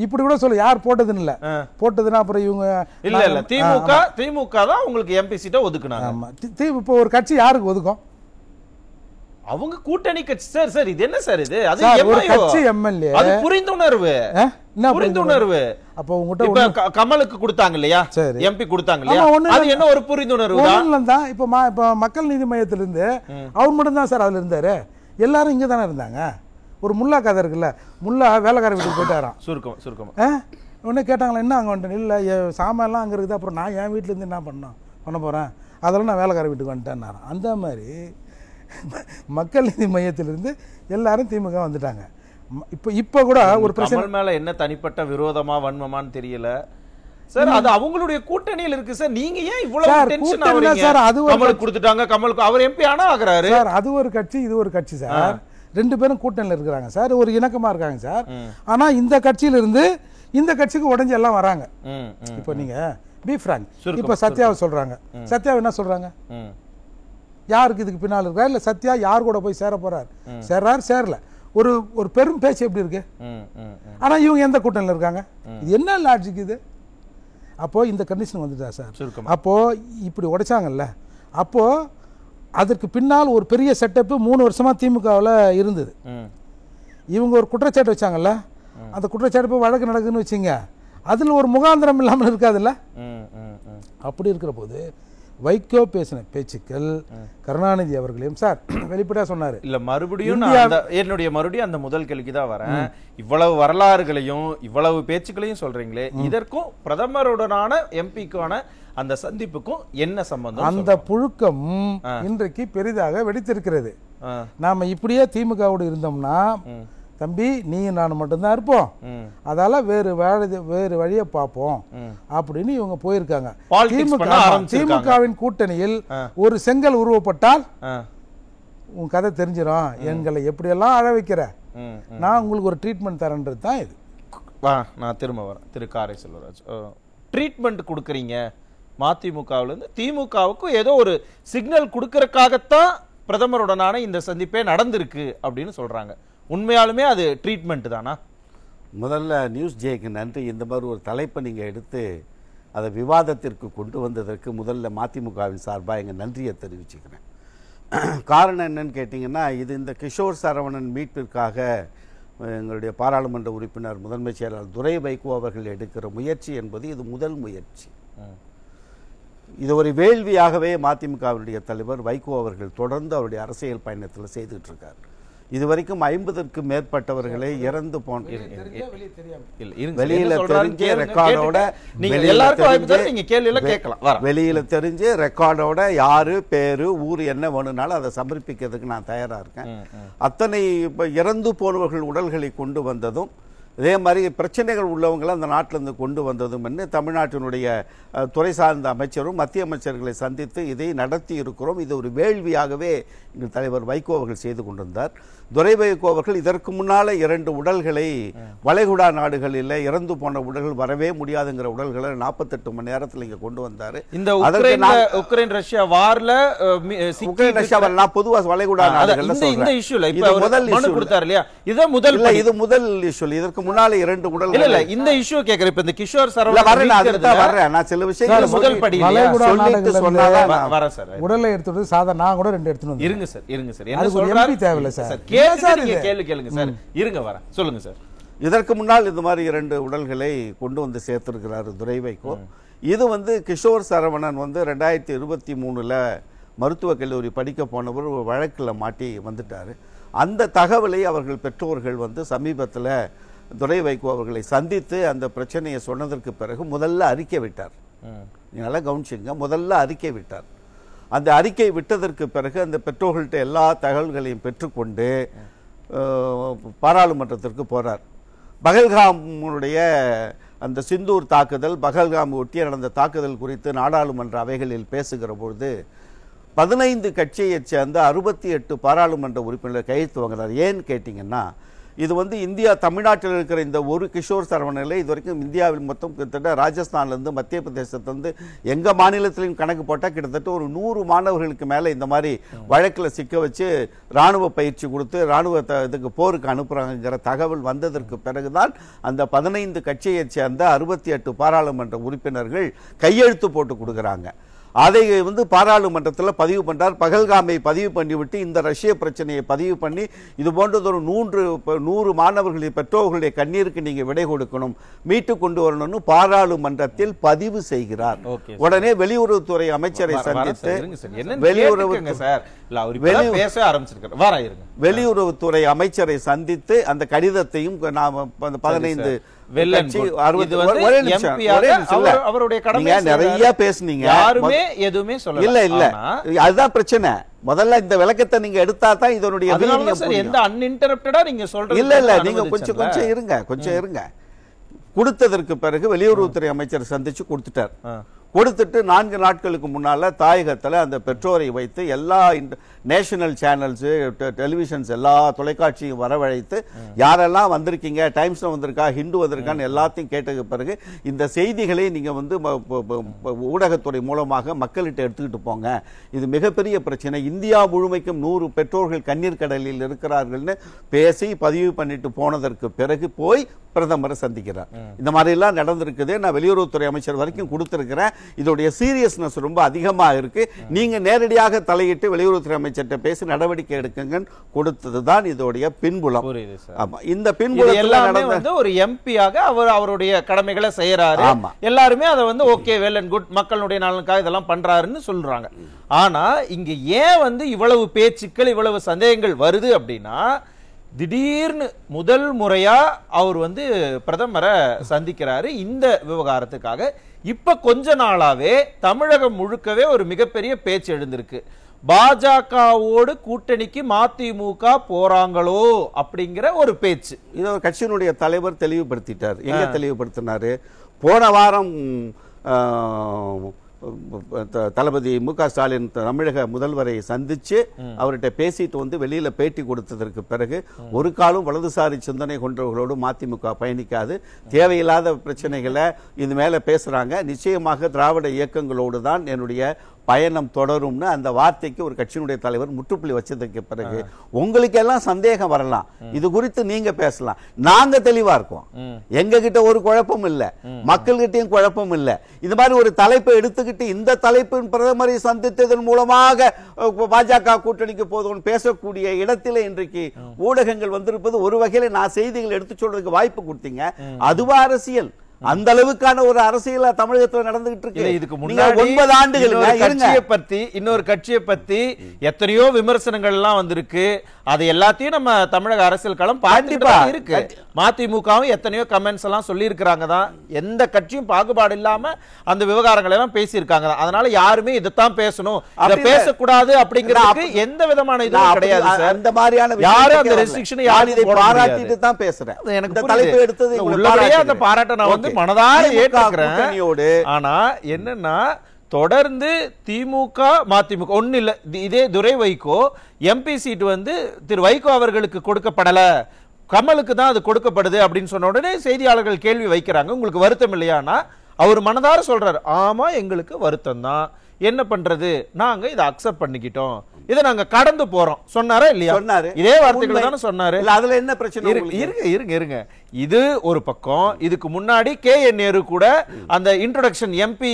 இப்படி கூட சொல்ல. யார் போட்டதுன்னு இல்ல, போட்டதுன்னா அப்புறம் இவங்க இல்ல திமுக தான் உங்களுக்கு எம்பி சீட்டை ஒதுக்குனாங்க. ஆமா, இப்போ ஒரு கட்சி யாருக்கு ஒதுக்கும்? அவங்க கூட்டணி கட்சி சார். சார் இது என்ன சார் இது? அது ஒரு கட்சி எம்எல்ஏ. அது புரிந்துணர்வு. புரிந்துணர்வு. அப்போ உங்ககிட்ட கமலுக்கு கொடுத்தாங்க இல்லையா, எம்பி கொடுத்தாங்க இல்லையா, அது என்ன ஒரு புரிந்துணர்வு தான். இப்போ மக்கள் நீதி மையத்திலிருந்து அவர் மட்டும் தான் சார் அதுல இருந்தாரு. எல்லாரும் இங்க தானே இருந்தாங்க. ஒரு முல்லா கதை இருக்குல்ல, முல்லா வேலைக்கார வீட்டுக்கு போயிட்டாராம். சுருக்கம் உடனே கேட்டாங்களா, என்ன அங்கே வந்துட்டேன்? இல்லை, சாமான்லாம் அங்கே இருக்குது, அப்புறம் நான் என் வீட்டிலேருந்து என்ன பண்ண போகிறேன், அதெல்லாம் நான் வேலைக்கார வீட்டுக்கு வந்துட்டேன்னாராம். அந்த மாதிரி மக்கள் நீதி மையத்திலிருந்து எல்லாரும் திமுக வந்துட்டாங்க. இப்போ கூட ஒரு பிரச்சனை மேல என்ன தனிப்பட்ட விரோதமா வன்மமான்னு தெரியல சார். அது அவங்களுடைய கூட்டணியில் இருக்கு சார். நீங்க ஏன் இவ்வளவு டென்ஷன் ஆவறீங்க? சார் அது கமலுக்கு கொடுத்துட்டாங்க, கமலுக்கு அவர் எம்பி ஆனா ஆகுறாரு சார். அது ஒரு கட்சி, இது ஒரு கட்சி சார். 2 பேரும் கூட்டணியில் இருக்கிறாங்க சார், ஒரு இணக்கமா இருக்காங்க சார். ஆனா இந்த கட்சியில இருந்து இந்த கட்சிக்கு உடஞ்சி எல்லாம் வராங்க. இப்போ நீங்க பி ஃப்ராங்க், இப்போ சத்யாவை சொல்றாங்க. சத்யா என்ன சொல்றாங்க? யாருக்கு இதுக்கு பின்னால் இருக்கா, இல்ல சத்யா யார் கூட போய் சேர போறாரு, சேரல. ஒரு பெரும் பேச்சு எப்படி இருக்கு? ஆனா இவங்க எந்த கூட்டணியில் இருக்காங்க? இது என்ன லாஜிக் இது? அப்போ இந்த கண்டிஷன் வந்துட்டா சார். அப்போ இப்படி உடைச்சாங்கல்ல, அப்போ அதற்கு பின்னால் ஒரு பெரிய செட்டப்பு 3 வருஷமா திமுகவில் இருந்தது. இவங்க ஒரு குற்றச்சாட்டு வச்சாங்கல்ல, அந்த குற்றச்சாட்டு வழக்கு நடக்குதுன்னு வச்சுங்க, அதில் ஒரு முகாந்திரம் இல்லாமல் இருக்காதுல்ல. அப்படி இருக்கிற போது வைகோ பேசின பேச்சுக்கள் கருணாநிதி அவர்களையும் சார் வெளிப்படையா சொன்னாரு. இல்ல மறுபடியும் என்னுடைய அந்த முதல் கேள்விக்கு தான் வரேன். இவ்வளவு வரலாறுகளையும் இவ்வளவு பேச்சுக்களையும் சொல்றீங்களே, இதற்கும் பிரதமருடனான எம்பிக்கான அந்த சந்திப்புக்கும் என்ன சம்பந்தம்? அந்த புழுக்கம் இன்றைக்கு பெரிதாக வெடித்திருக்கிறது. நாம இப்படியே திமுகவோடு இருந்தோம்னா, தம்பி நீ நான் மட்டும்தான் இருப்போம், அதால வேறு வழியை பார்ப்போம் அப்படின்னு இவங்க போயிருக்காங்க. திமுகவின் கூட்டணியில் ஒரு செங்கல் உருவப்பட்டால் உன் கதை தெரிஞ்சிடும். எங்களை எப்படியெல்லாம் அழ வைக்கிற, நான் உங்களுக்கு ஒரு ட்ரீட்மெண்ட் தரேன்றது தான் இது. நான் திரும்ப வரேன். திரு காரை செல்வராஜ், ட்ரீட்மெண்ட் கொடுக்குறீங்க மதிமுகவிலிருந்து திமுகவுக்கு, ஏதோ ஒரு சிக்னல் கொடுக்கறதுக்காகத்தான் பிரதமருடனான இந்த சந்திப்பே நடந்திருக்கு அப்படின்னு சொல்றாங்க. உண்மையாலுமே அது ட்ரீட்மெண்ட் தானா? முதல்ல நியூஸ் ஜேக்கு நன்றி. இந்த மாதிரி ஒரு தலைப்பை நீங்கள் எடுத்து அதை விவாதத்திற்கு கொண்டு வந்ததற்கு முதல்ல மதிமுகவின் சார்பாக எங்கள் நன்றியை தெரிவிச்சுக்கிறேன். காரணம் என்னன்னு கேட்டிங்கன்னா, இது இந்த கிஷோர் சரவணன் மீட்பிற்காக எங்களுடைய பாராளுமன்ற உறுப்பினர் முதன்மை செயலாளர் துரை வைகோ அவர்கள் எடுக்கிற முயற்சி என்பது இது முதல் முயற்சி. இது ஒரு வேள்வியாகவே மதிமுகவினுடைய தலைவர் வைகோ அவர்கள் தொடர்ந்து அவருடைய அரசியல் பயணத்தில் செய்துட்டு இருக்கார். இதுவரைக்கும் 50க்கும் மேற்பட்டவர்களை இறந்து வெளியில தெரிஞ்ச ரெக்கார்டோட வெளியில தெரிஞ்சு ரெக்கார்டோட யாரு பேரு ஊர் என்ன வேணும்னாலும் அதை சமர்ப்பிக்கிறதுக்கு நான் தயாரா இருக்கேன். அத்தனை இறந்து போனவர்கள் உடல்களை கொண்டு வந்ததும் இதே மாதிரி பிரச்சனைகள் உள்ளவங்களை அந்த நாட்டிலிருந்து கொண்டு வந்ததும் என்ன தமிழ்நாட்டினுடைய துறை சார்ந்த அமைச்சரும் மத்திய அமைச்சர்களை சந்தித்து இதை நடத்தி இருக்கிறோம். இது ஒரு வேள்வியாகவே எங்கள் தலைவர் வைகோ அவர்கள் செய்து கொண்டிருந்தார். துரை வைகோ அவர்கள் இதற்கு முன்னால 2 உடல்களை வளைகுடா நாடுகளில் இறந்து போன உடல்கள் வரவே முடியாதுங்கிற உடல்களை 48 மணி நேரத்தில் இங்க கொண்டு வந்தாரு. இந்த உக்ரைன் ரஷ்யா வார்ல உக்ரைன் ரஷ்யா வரலாம் பொதுவாக வளைகுடா நாடுகள்ல இந்த இஷ்யூல இப்ப முதல் மனு கொடுத்தாரு இல்லையா, இது முதல் இஷ்யூ. இதற்கு முன்னால 2 உடல்கள் இல்ல இந்த இஷ்யூ கேக்குறேன். இப்ப இந்த கிஷோர் வரேன் நான் சில விஷயங்கள் முதல் படி உடலை எடுத்துட்டு சாதா நான் கூட 2 எடுத்துட்டு வந்து இருங்க சார் என்ன சொல்றாரு தேவையில்லை சார், கேள்வி கேளுங்க சார், இருங்க வரேன், சொல்லுங்க சார். இதற்கு முன்னால் இந்த மாதிரி 2 உடல்களை கொண்டு வந்து சேர்த்திருக்கிறார் துரை வைகோ. இது கிஷோர் சரவணன் 2023 மருத்துவக் கல்லூரி படிக்க போனவர் ஒரு வழக்கில் மாட்டி வந்துட்டாரு. அந்த தகவலை அவர்கள் பெற்றோர்கள் சமீபத்தில் துரை வைகோ அவர்களை சந்தித்து அந்த பிரச்சனையை சொன்னதற்கு பிறகு முதல்ல அறிக்கை விட்டார். நல்லா கவனிச்சுங்க, முதல்ல அறிக்கை விட்டார். அந்த அறிக்கை விட்டதற்கு பிறகு அந்த பெற்றோர்கள்ட்ட எல்லா தகவல்களையும் பெற்றுக்கொண்டு பாராளுமன்றத்திற்கு போறார். பகல்காமுடைய அந்த சிந்தூர் தாக்குதல், பகல்காம் ஒட்டிய நடந்த தாக்குதல் குறித்து நாடாளுமன்ற அவைகளில் பேசுகிற பொழுது 15 கட்சியைச் சேர்ந்த 68 பாராளுமன்ற உறுப்பினர்கள் கையெழுத்து வாங்கினார். ஏன்னு கேட்டீங்கன்னா, இது இந்தியா தமிழ்நாட்டில் இருக்கிற இந்த ஒரு கிஷோர் சரவணனில் இதுவரைக்கும் இந்தியாவில் மொத்தம் கிட்டத்தட்ட ராஜஸ்தான்லேருந்து மத்திய பிரதேசத்திலிருந்து எங்கள் மாநிலத்திலையும் கணக்கு போட்டால் கிட்டத்தட்ட ஒரு 100 மாணவர்களுக்கு மேலே இந்த மாதிரி வழக்கில் சிக்க வச்சு இராணுவ பயிற்சி கொடுத்து இராணுவ இதுக்கு போருக்கு அனுப்புகிறாங்கிற தகவல் வந்ததற்கு பிறகுதான் அந்த 15 கட்சியைச் சேர்ந்த 68 பாராளுமன்ற உறுப்பினர்கள் கையெழுத்து போட்டு கொடுக்குறாங்க. அதை பாராளுமன்றத்தில் பதிவு பண்றார். பகல்காமை பதிவு பண்ணிவிட்டு இந்த ரஷ்ய பிரச்சனையை பதிவு பண்ணி இது போன்றதொரு 100 மாணவர்களுடைய பெற்றோர்களுடைய கண்ணீருக்கு நீங்க விடை கொடுக்கணும், மீட்டு கொண்டு வரணும்னு பாராளுமன்றத்தில் பதிவு செய்கிறார். உடனே வெளியுறவுத்துறை அமைச்சரை சந்தித்து வெளியுறவுத்துறை அமைச்சரை சந்தித்து அந்த கடிதத்தையும் 15 நிறைய பேசுனீங்க, எதுவுமே சொல்லல. இல்ல இல்ல அதுதான் பிரச்சனை. முதல்ல இந்த விளக்கத்தை நீங்க எடுத்தா தான் இதனுடைய எந்த அன்இன்டரப்டடா நீங்க சொல்றது இல்ல இல்ல நீங்க கொஞ்சம் இருங்க. கொடுத்ததற்கு பிறகு வெளியுறவுத்துறை அமைச்சர் சந்திச்சு கொடுத்துட்டார். கொடுத்துட்டு 4 நாட்களுக்கு முன்னால தாயகத்தில் அந்த பெற்றோரை வைத்து எல்லா நேஷனல் சேனல்ஸ் டெலிவிஷன்ஸ் எல்லா தொலைக்காட்சியும் வரவழைத்து யாரெல்லாம் வந்திருக்கீங்க, டைம்ஸ்ல வந்திருக்கா, ஹிந்து வந்திருக்கான்னு எல்லாத்தையும் கேட்டதுக்கு பிறகு இந்த செய்திகளை நீங்க ஊடகத்துறை மூலமாக மக்கள்கிட்ட எடுத்துக்கிட்டு போங்க, இது மிகப்பெரிய பிரச்சனை, இந்தியா முழுமைக்கும் 100 பெற்றோர்கள் கண்ணீர் கடலில் இருக்கிறார்கள்னு பேசி பதிவு பண்ணிட்டு போனதற்கு பிறகு போய் பிரதமரை சந்திக்கிறார். இந்த மாதிரி எல்லாம் நடந்திருக்குது. நான் வெளியுறவுத்துறை அமைச்சர் வரைக்கும் கொடுத்திருக்கிறேன். இதோடைய சீரியஸ்னஸ் ரொம்ப அதிகமா இருக்கு, நீங்க நேரடியாக தலையிட்டு வெளியுறவுத்துறை அமைச்சர்கிட்ட பேசி நடவடிக்கை எடுக்குங்க கொடுத்ததுதான் இதோடைய பின்புலம். இந்த பின்புலம் எல்லாமே ஒரு எம்பியாக அவர் அவருடைய கடமைகளை செய்யறாரு. எல்லாருமே அதை ஓகே வெல் அண்ட் குட், மக்களுடைய நலனுக்காக இதெல்லாம் பண்றாருன்னு சொல்றாங்க. ஆனா இங்க ஏன் இவ்வளவு பேச்சுக்கள் இவ்வளவு சந்தேகங்கள் வருது அப்படின்னா, திடீர்னு முதல் முறையா அவர் பிரதமரை சந்திக்கிறாரு இந்த விவகாரத்துக்காக. இப்ப கொஞ்ச நாளாவே தமிழகம் முழுக்கவே ஒரு மிகப்பெரிய பேச்சு எழுந்திருக்கு. பாஜகவோடு கூட்டணிக்கு மதிமுக போறாங்களோ அப்படிங்கிற ஒரு பேச்சு. இது ஒரு கட்சியினுடைய தலைவர் தெளிவுபடுத்திட்டார். எங்க தெளிவுபடுத்தினாரு? போன வாரம் தளபதி மு.க. ஸ்டாலின் தமிழக முதல்வரை சந்திச்சு அவர்கிட்ட பேசிட்டு வெளியில பேட்டி கொடுத்ததற்கு பிறகு ஒரு காலம் வலதுசாரி சிந்தனை கொண்டவர்களோடு மதிமுக பயணிக்காது, தேவையில்லாத பிரச்சனைகளை இது மேல பேசுறாங்க, நிச்சயமாக திராவிட இயக்கங்களோடு தான் என்னுடைய பயணம் தொடரும்னு அந்த வார்த்தைக்கு ஒரு கட்சியினுடைய தலைவர் முற்றுப்புள்ளி வச்சதுக்கு பிறகு உங்களுக்கு எல்லாம் சந்தேகம் வரலாம், இது குறித்து நீங்க பேசலாம், நாங்க தெளிவா இருக்கோம், எங்க கிட்ட ஒரு குழப்பம் இல்ல, மக்கள்கிட்டையும் குழப்பம் இல்ல. இது மாதிரி ஒரு தலைப்பை எடுத்துக்கிட்டு இந்த தலைப்பின் பிரதமரை சந்தித்ததன் மூலமாக பாஜக கூட்டணிக்கு போதும் பேசக்கூடிய இடத்திலே இன்றைக்கு ஊடகங்கள் வந்திருப்பது ஒரு வகையில நான் செய்திகள் எடுத்து சொல்றதுக்கு வாய்ப்பு கொடுத்தீங்க. அதுவா அரசியல்? அந்த அளவுக்கான ஒரு அரசியல் தமிழகத்துல நடந்துகிட்டு இருக்கு. இதுக்கு முன்னாடி 9 ஆண்டுகள் இன்னொரு கட்சியை பத்தி எத்தனையோ விமர்சனங்கள் எல்லாம் வந்திருக்கு. அது எல்லாத்தையும் நம்ம தமிழக அரசியல் களம் கண்டிப்பா இருக்கு. மதிமுகவும் எத்தனையோ கமெண்ட்ஸ் எல்லாம் சொல்லி இருக்காங்க தான். எந்த கட்சியும் பாகுபாடு இல்லாம அந்த விவகாரங்களை எல்லாம் பேசி இருக்காங்க. அதனால யாருமே இதைத்தான் பேசணும், இத பேசக்கூடாது அப்படிங்கிறதுக்கு எந்த விதமான இதுவும் கிடையாது சார். அந்த மாதிரியான யாரும் அந்த ரெஸ்ட்ரிக்ஷன் யாரும் இதை பாராட்டிட்டு தான் பேசுறேன். எனக்கு இந்த தலைப்பு எடுத்தது உள்ளபடியே அந்த பாராட்ட நான் வந்து மனதார ஏற்றுக்கிறேன். ஆனா என்னன்னா தொடர்ந்து திமுக மதிமுக ஒண்ணு இல்ல, இதே துரை வைகோ எம்பி சீட் வந்து திரு வைகோ அவர்களுக்கு கொடுக்கப்படல, கமலுக்கு தான் அது கொடுக்கப்படுது அப்படின்னு சொன்ன உடனே செய்தியாளர்கள் கேள்வி வைக்கிறாங்க, உங்களுக்கு வருத்தம் இல்லையானா அவர் மனதார சொல்றாரு, ஆமா எங்களுக்கு வருத்தம் தான், என்ன பண்றது, நாங்க இதை அக்செப்ட் பண்ணிக்கிட்டோம், இதை நாங்க கடந்து போறோம் சொன்னாரா இல்லையா? சொன்னாரு. இதே வார்த்தைகள் தானே சொன்னாரு. அதுல என்ன பிரச்சனை? இருங்க இது ஒரு பக்கம். இதுக்கு முன்னாடி KN நேரு கூட அந்த இன்ட்ரோடக்ஷன் எம்பி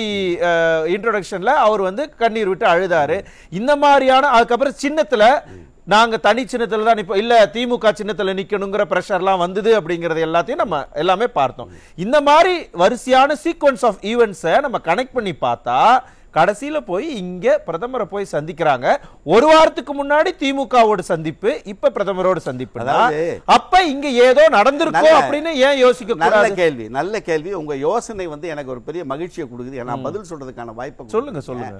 இன்ட்ரோடக்ஷன்ல அவர் வந்து கண்ணீர் விட்டு அழுதாரு. இந்த மாதிரியான அதுக்கப்புறம் சின்னத்துல நாங்க தனி சின்னத்துல தான் இப்ப இல்ல திமுக சின்னத்துல நிக்கணுங்கிற பிரஷர்லாம் வந்தது அப்படிங்கறது எல்லாத்தையும் நம்ம எல்லாமே பார்த்தோம். இந்த மாதிரி வரிசையான சீக்வன்ஸ் ஆஃப் ஈவென்ட்ஸை நம்ம கனெக்ட் பண்ணி பார்த்தா கடைசியில போய் இங்க பிரதமரை போய் சந்திக்கிறாங்க. ஒரு வாரத்துக்கு முன்னாடி திமுகவோட சந்திப்பு, இப்ப பிரதமரோட சந்திப்பு. அப்ப இங்க ஏதோ நடந்திருக்கும் அப்படின்னு ஏன் யோசிக்க கூடாது? நல்ல கேள்வி. உங்க யோசனை வந்து எனக்கு ஒரு பெரிய மகிழ்ச்சியை கொடுக்குது. நான் பதில் சொல்றதுக்கான வாய்ப்பு சொல்லுங்க.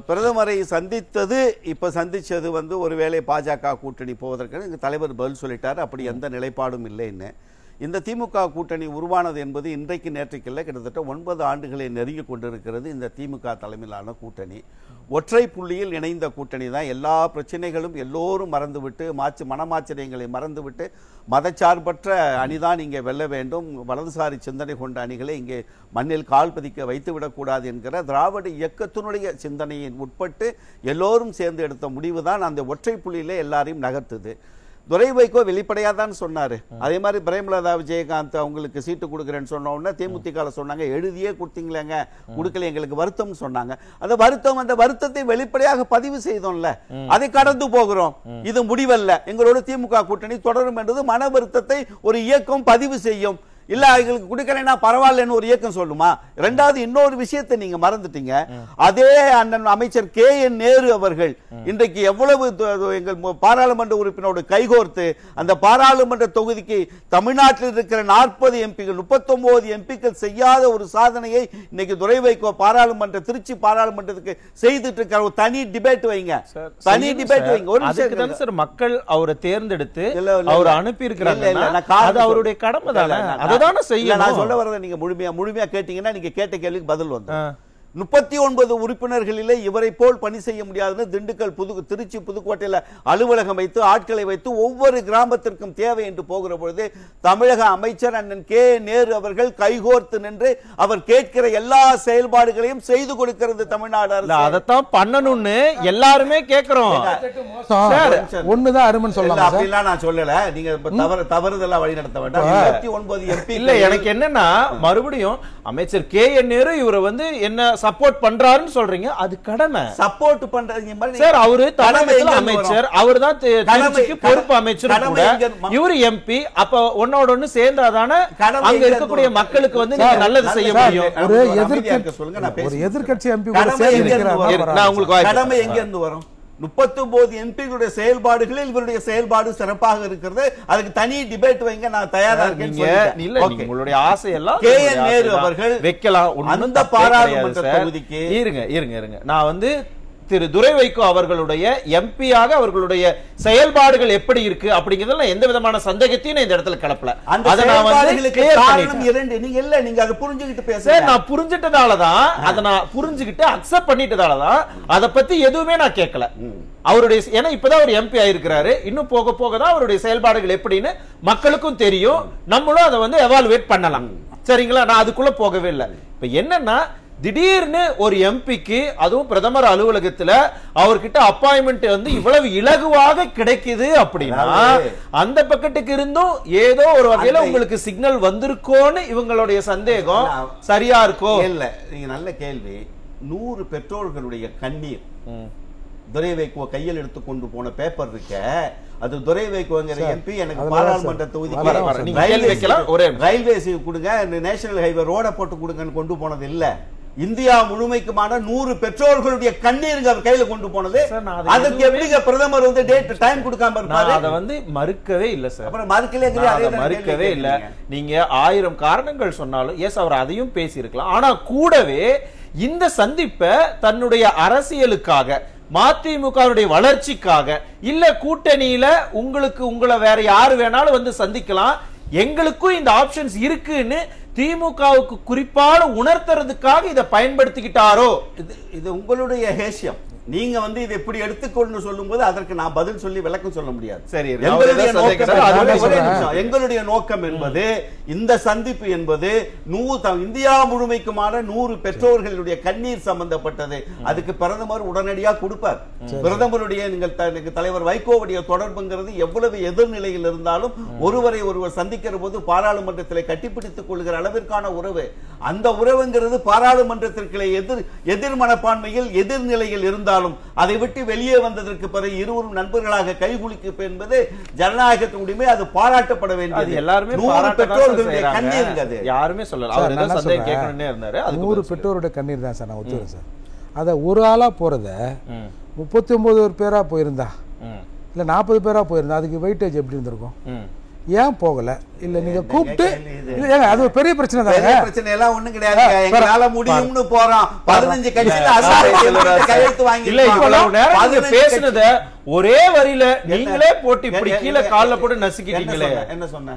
பிரதமரை சந்தித்தது இப்ப சந்திச்சது வந்து ஒருவேளை பாஜக கூட்டணி போவதற்கு தலைவர் பதில் சொல்லிட்டாரு. அப்படி எந்த நிலைப்பாடும் இல்லைன்னு. இந்த திமுக கூட்டணி உருவானது என்பது இன்றைக்கு நேற்றைக்கில்ல, கிட்டத்தட்ட 9 ஆண்டுகளை நெருங்கி கொண்டிருக்கிறது இந்த திமுக தலைமையிலான கூட்டணி. ஒற்றை புள்ளியில் இணைந்த கூட்டணி தான். எல்லா பிரச்சனைகளும் எல்லோரும் மறந்துவிட்டு, மனமாச்சரியங்களை மறந்துவிட்டு, மதச்சார்பற்ற அணிதான் இங்கே வெல்ல வேண்டும், வலதுசாரி சிந்தனை கொண்ட அணிகளை இங்கே மண்ணில் கால் பதிக்க வைத்துவிடக்கூடாது என்கிற திராவிட இயக்கத்தினுடைய சிந்தனையின் உட்பட்டு எல்லோரும் சேர்ந்து எடுத்த முடிவு தான் அந்த ஒற்றை புள்ளியிலே எல்லாரையும் நகர்த்துது. துரை வைகோ வெளிப்படையாக தான் சொன்னாரு. அதே மாதிரி பிரேமலதா விஜயகாந்த் அவங்களுக்கு சீட்டு கொடுக்குறேன்னு சொன்ன உடனே தேமுதிக சொன்னாங்க, எழுதியே கொடுத்தீங்களேங்க, கொடுக்கல, எங்களுக்கு வருத்தம் சொன்னாங்க. அந்த வருத்தத்தை வெளிப்படையாக பதிவு செய்தோம்ல, அதை கடந்து போகிறோம். இது முடிவல்ல, எங்களோட திமுக கூட்டணி தொடரும் என்றது மன வருத்தத்தை ஒரு இயக்கம் பதிவு செய்யும். இல்ல எங்களுக்கு கொடுக்கலைன்னா பரவாயில்லன்னு ஒரு இயக்கம் சொல்லுமா? இரண்டாவது இன்னொரு விஷயத்தை நீங்க மறந்துட்டீங்க. அதே அண்ணன் அமைச்சர் KN நேரு அவர்கள் இன்றைக்கு எவ்வளவு எங்கள் பாராளுமன்ற உறுப்பினரோடு கைகோர்த்து அந்த பாராளுமன்ற தொகுதிக்கு தமிழ்நாட்டில் இருக்கிற 40 எம்பிகள் 39 எம்பிக்கள் செய்யாத ஒரு சாதனையை இன்னைக்கு துரை வைகோ திருச்சி பாராளுமன்றத்துக்கு செய்துட்டு இருக்க. ஒரு தனி டிபேட் வைங்க, தனி டிபேட் வைங்க. ஒரு நிமிஷம். மக்கள் அவரை தேர்ந்தெடுத்து அவர் அனுப்பி இருக்கிறாங்க, அது அவருடைய கடமை தானே. நான் சொல்ல வரதை நீங்க முழுமையா கேட்டீங்கன்னா நீங்க கேட்ட கேள்விக்கு பதில் வந்து 39 உறுப்பினர்களிலே இவரை போல் பணி செய்ய முடியாதுன்னு திண்டுக்கல் திருச்சி புதுக்கோட்டையில் அலுவலகம் வைத்து ஆட்களை வைத்து ஒவ்வொரு கிராமத்திற்கும் தேவை என்று போகிற பொழுது தமிழக அமைச்சர் அண்ணன் KN நேரு அவர்கள் கைகோர்த்து நின்று அவர் கேட்கிற எல்லா செயல்பாடுகளையும் செய்து கொடுக்கிறது தமிழ்நாடு அரசு. அதைத்தான் பண்ணணும்னு எல்லாருமே கேட்கிறோம். ஒண்ணுதான் அருமன் சொல்லலாம். அப்படிலாம் நான் சொல்லல, நீங்க தவறுதெல்லாம் வழி நடத்த வேண்டாம். 29 எம்பி இல்ல, எனக்கு என்னன்னா மறுபடியும் அமைச்சர் KN நேரு இவரை வந்து என்ன சப்போர்ட் பண்றாருன்னு சொல்றீங்க, அது கடமை. சப்போர்ட் பண்றீங்க சார், அவரு தலைமையில அமைச்சர், அவர்தான் திருச்சிக்கு பொறுப்பு அமைச்சர் கூட, இவரு MP. அப்ப ஒன்னோட ஒண்ணு சேர்ந்தாதானே அங்க இருக்கக்கூடிய மக்களுக்கு வந்து நீங்க நல்லது செய்ய முடியும். ஒரு எதிர்க்கட்சி MP கூட சேர்ந்து நான் உங்களுக்கு கடமை எங்க இருந்து வரும்? 39 எம்பிகளுடைய செயல்பாடுகளில் இவருடைய செயல்பாடு சிறப்பாக இருக்கிறது. அதுக்கு தனி டிபேட் வைங்க, நான் தயாரா இருக்கேன். இல்ல, உங்களுடைய ஆசை எல்லாம் KN நேரு அவர்கள் வைக்கலாம் அந்த பாராளுமன்ற தொகுதிக்கு. இருங்க நான் வந்து திரு துரை வைகோ அவர்களுடைய எம்பியாக அவர்களுடைய செயல்பாடுகள் எப்படி இருக்கு அப்படிங்கறதுல எந்த விதமான சந்தேகத்தையும் இந்த இடத்துல கிளப்பல. அத நான் வந்து கிளியர் பண்ணிட்டேன். இரண்டு நீங்க இல்ல, நீங்க அத புரிஞ்சிக்கிட்டு பேசுங்க. நான் புரிஞ்சிட்டதால தான், அத நான் புரிஞ்சிக்கிட்டு அக்செப்ட் பண்ணிட்டதால தான் அத பத்தி எதுவுமே நான் கேட்கல. அவருடைய ஏன்னா இப்பதான் அவர் MP ஆயிருக்கிறாரு, இன்னும் போக போக தான் அவருடைய செயல்பாடுகள் எப்படின்னு மக்களுக்கும் தெரியும், நம்மளும் அதை வந்து எவாலுவேட் பண்ணலாம். சரிங்களா? நான் அதுக்குள்ள போகவே இல்லை. இப்ப என்னன்னா திடீர்னு ஒரு எம்பிக்கு அதுவும் பிரதமர் அலுவலகத்துல அவர்கிட்ட அப்பாயின்மெண்ட் வந்து இவ்வளவு இலகுவாக கிடைக்குது அப்படின்னா அந்த பக்கத்துக்கு இருந்தும் ஏதோ ஒரு வகையில உங்களுக்கு சிக்னல் வந்திருக்கோன்னு இவங்களுடைய சந்தேகம் சரியா இருக்கோ? இல்ல, நீங்க நல்ல கேள்வி. 100 பெற்றோர்களுடைய கண்ணீர் துரை வைகோ கையில் எடுத்து கொண்டு போன பேப்பர் இருக்க, அது துரை வைகோங்கிற எம்பி எனக்கு பாராளுமன்ற தொகுதிக்கு ரயில்வேஸ் கொடுங்க, நேஷனல் ஹைவே ரோட போட்டு கொடுங்கன்னு கொண்டு போனது இல்ல. இந்தியா முழுமைக்குமான 100 பெற்றோர்களுடைய கண்ணீர் அவர் கையில கொண்டு போனது. அதுக்கு எப்படிங்க பிரதமர் வந்து டேட் டைம் கொடுக்காம இருப்பாரு? அத வந்து மறுக்கவே இல்ல சார். அப்புறம் மறுக்கவே இல்ல. நீங்க 1000 காரணங்கள் சொன்னாலும் எஸ் அவர் அதையும் பேசி இருக்கலாம். ஆனா கூடவே இந்த சந்திப்பை தன்னுடைய அரசியலுக்காக, மதிமுகவுடைய வளர்ச்சிக்காக, இல்ல கூட்டணியில உங்களை வேற யாரு வேணாலும் வந்து சந்திக்கலாம், எங்களுக்கும் இந்த ஆப்ஷன்ஸ் இருக்குன்னு திமுகவுக்கு குறிப்பான உணர்த்துறதுக்காக இதை பயன்படுத்திக்கிட்டாரோ? இது உங்களுடைய ஹேஷியம். நீங்க வந்து இதை எப்படி எடுத்துக்கொண்டு சொல்லும் போது அதற்கு நான் பதில் சொல்லி விளக்கம் சொல்ல முடியாது. சரி, எங்களுடைய நோக்கம் என்பது இந்த சந்திப்பு என்பது இந்தியா முழுமைக்குமான 100 பெற்றோர்களுடைய கண்ணீர் சம்பந்தப்பட்டது. அதுக்கு பிரதமர் உடனடியாக கொடுப்பார். பிரதமருடைய தலைவர் வைகோவுடைய தொடர்புங்கிறது எவ்வளவு எதிர்நிலையில் இருந்தாலும் ஒருவரை ஒருவர் சந்திக்கிற போது பாராளுமன்றத்தில் கட்டிப்பிடித்துக் கொள்கிற அளவிற்கான உறவு, அந்த உறவுங்கிறது பாராளுமன்றத்திற்கு எதிர் மனப்பான்மையில் எதிர்நிலையில் இருந்தால் அதை விட்டு வெளியே வந்ததற்கு பிறகு இருவரும் நண்பர்களாக கைகுலுக்கு என்பது ஜனநாயகத்தின் உரிமை. அது பாராட்டப்பட வேண்டியது. எல்லாருமே 100 பெற்றோர்களுடைய கண்ணீர். யாருமே சொல்லல. அவர் ஏதோ சந்தேகம் கேட்கணும்னே இருந்தாரு. 100 பெற்றோருடைய கண்ணீர் தான் சார், நான் ஒத்துக்கிறேன் சார். அத ஒரு ஆளா போறத 39 பேரா போயிருந்தா இல்ல 40 பேரா போயிருந்தா அதுக்கு வெயிட்டேஜ் எப்படி இருந்திருக்கும்? ஏன் போகல? இல்ல நீங்க கூப்பிட்டு அது ஒரு பெரிய பிரச்சனை தான். பிரச்சனை எல்லாம் ஒண்ணும் கிடையாது. எங்களால முடியும்னு போறோம். 15 கட்சியில கையெழுத்து வாங்கி இல்ல இவ்வளவு நேரம் பேசுனத ஒரே வரியில நீங்களே போட்டு இப்படி கீழே கால்ல போட்டு நசுக்கிட்டீங்களே. என்ன சொன்ன?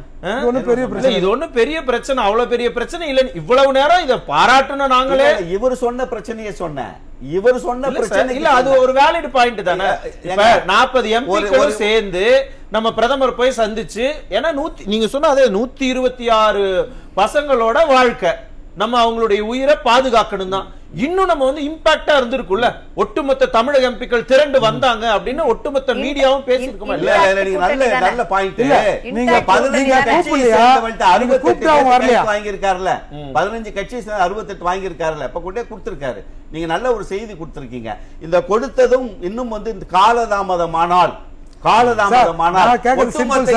இது ஒண்ணும் பெரிய பிரச்சனை, அவ்வளவு பெரிய பிரச்சனை இல்ல. இவ்வளவு நேரம் இத பாராட்டணும் நாங்களே. இவர் சொன்ன பிரச்சனையை சொன்ன, இவர் சொன்ன பிரச்சனை இல்ல, அது ஒரு வேலிட் பாயிண்ட் தானே. இப்ப 40 எம்பிக்களும் சேர்ந்து நம்ம பிரதமர் போய் சந்திச்சு, ஏன்னா நீங்க சொன்ன அதே 126 பசங்களோட வாழ்க்கை, நம்ம அவங்களுடைய உயிரை பாதுகாக்கணும் தான். இன்னும் நம்ம வந்து இம்பாக்டா இருந்திருக்குல்ல, ஒட்டுமொத்த தமிழக எம்பிக்கள் திரண்டு வந்தாங்க அப்படின்னு ஒட்டுமொத்த மீடியாவும் பேசிருக்குமா? நல்ல பாயிண்ட். நீங்க 15 கட்சி வாங்கியிருக்காருல, 15 கட்சி 68 வாங்கியிருக்காருல, இப்ப கொண்டே கொடுத்திருக்காரு. நீங்க நல்ல ஒரு செய்தி கொடுத்திருக்கீங்க. இந்த கொடுத்ததும் இன்னும் வந்து காலதாமதமானால்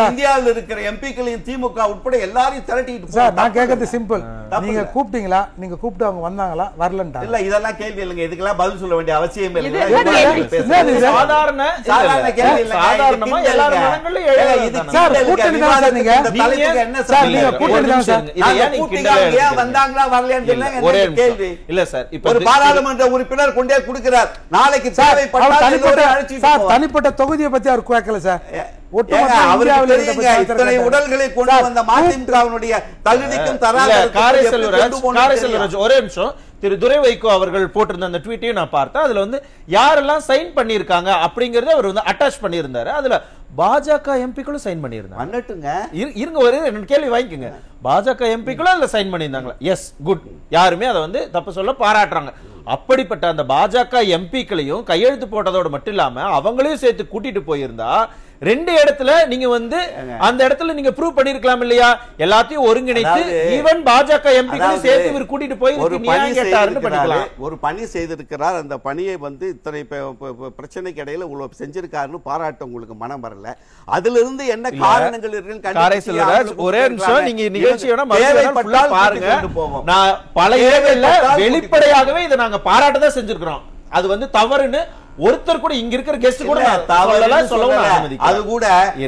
இந்தியாவில் இருக்கிற எம்பிக்களையும் திமுக உட்பட எல்லாரையும் திரட்டிட்டு சார், நான் கேட்கறது சிம்பிள். நீங்க கூப்பிட்டீங்களா? நீங்க கூப்பிட்டு அவங்க வந்தாங்களா? வரலன்டா? இல்ல, இதெல்லாம் கேள்வி இல்லைங்க. இதுக்கெல்லாம் பதில் சொல்ல வேண்டிய அவசியம் இல்லை. சாதாரண கேள்வி இல்ல. சாதாரணமா எல்லாரும் மனங்கள்ல கூட்டணி தான் சார். நீங்க என்ன சார், நீங்க கூட்டணி தான் சார். ஏன் வந்தாங்களா வரலையான்னு சொல்லுங்க. கேள்வி இல்ல சார். இப்ப ஒரு பாராளுமன்ற உறுப்பினர் கொண்டே கொடுக்கிறார். நாளைக்கு தேவைப்பட்டால் தனிப்பட்ட தொகுதியை பத்தி அவர் கேட்கல சார். உடல்களை கொண்டு வந்த மதிமுகவினுடைய தகுதிக்கும் ஒரே நிமிஷம். திரு துரை வைகோ அவர்கள் போட்டிருந்த அந்த ட்வீட்டையும் நான் பார்த்தேன். அதுல வந்து யாரெல்லாம் சைன் பண்ணிருக்காங்க அப்படிங்கறத அவர் வந்து அட்டாச் பண்ணியிருந்தாரு. அதுல பாஜக எம்பிக்களும் சைன் பண்ணியிருந்தாங்க. இருங்க, ஒரு கேள்வி வாங்கிக்கோங்க. பாஜக எம்பிக்களும் அதுல சைன் பண்ணியிருந்தாங்களா? S, good. யாருமே அதை வந்து தப்பு சொல்ல பாராட்டுறாங்க. அப்படிப்பட்ட அந்த பாஜக எம்பிக்களையும் கையெழுத்து போட்டதோடு மட்டும் இல்லாம அவங்களையும் சேர்த்து கூட்டிட்டு போயிருந்தா 2 இடத்துல நீங்க வந்து அந்த இடத்துல நீங்க ப்ரூவ் பண்ணிருக்கலாம் இல்லையா? எல்லாத்தையும் ஒருங்கிணைத்து ஈவன் பாஜக எம்பிக்களையும் சேர்த்து இவர் கூட்டிட்டு போய் ஒரு பணி செய்திருக்கிறார். அந்த பணியை வந்து இத்தனை பிரச்சனைக்கு இடையில இவ்வளவு செஞ்சிருக்காருன்னு பாராட்ட உங்களுக்கு மனம் வரல. அதுல இருந்து என்ன காரணங்கள் இருக்கு? ஒரே நிமிஷம், நீங்க நிகழ்ச்சியோட பாருங்க. நான் பல இடங்கள்ல வெளிப்படையாகவே இதை நாங்க பாராட்டதான் செஞ்சிருக்கிறோம். அது வந்து தவறுன்னு ஒருத்தர் கூட இங்க இருக்கிற கெஸ்ட் கூட அது கூட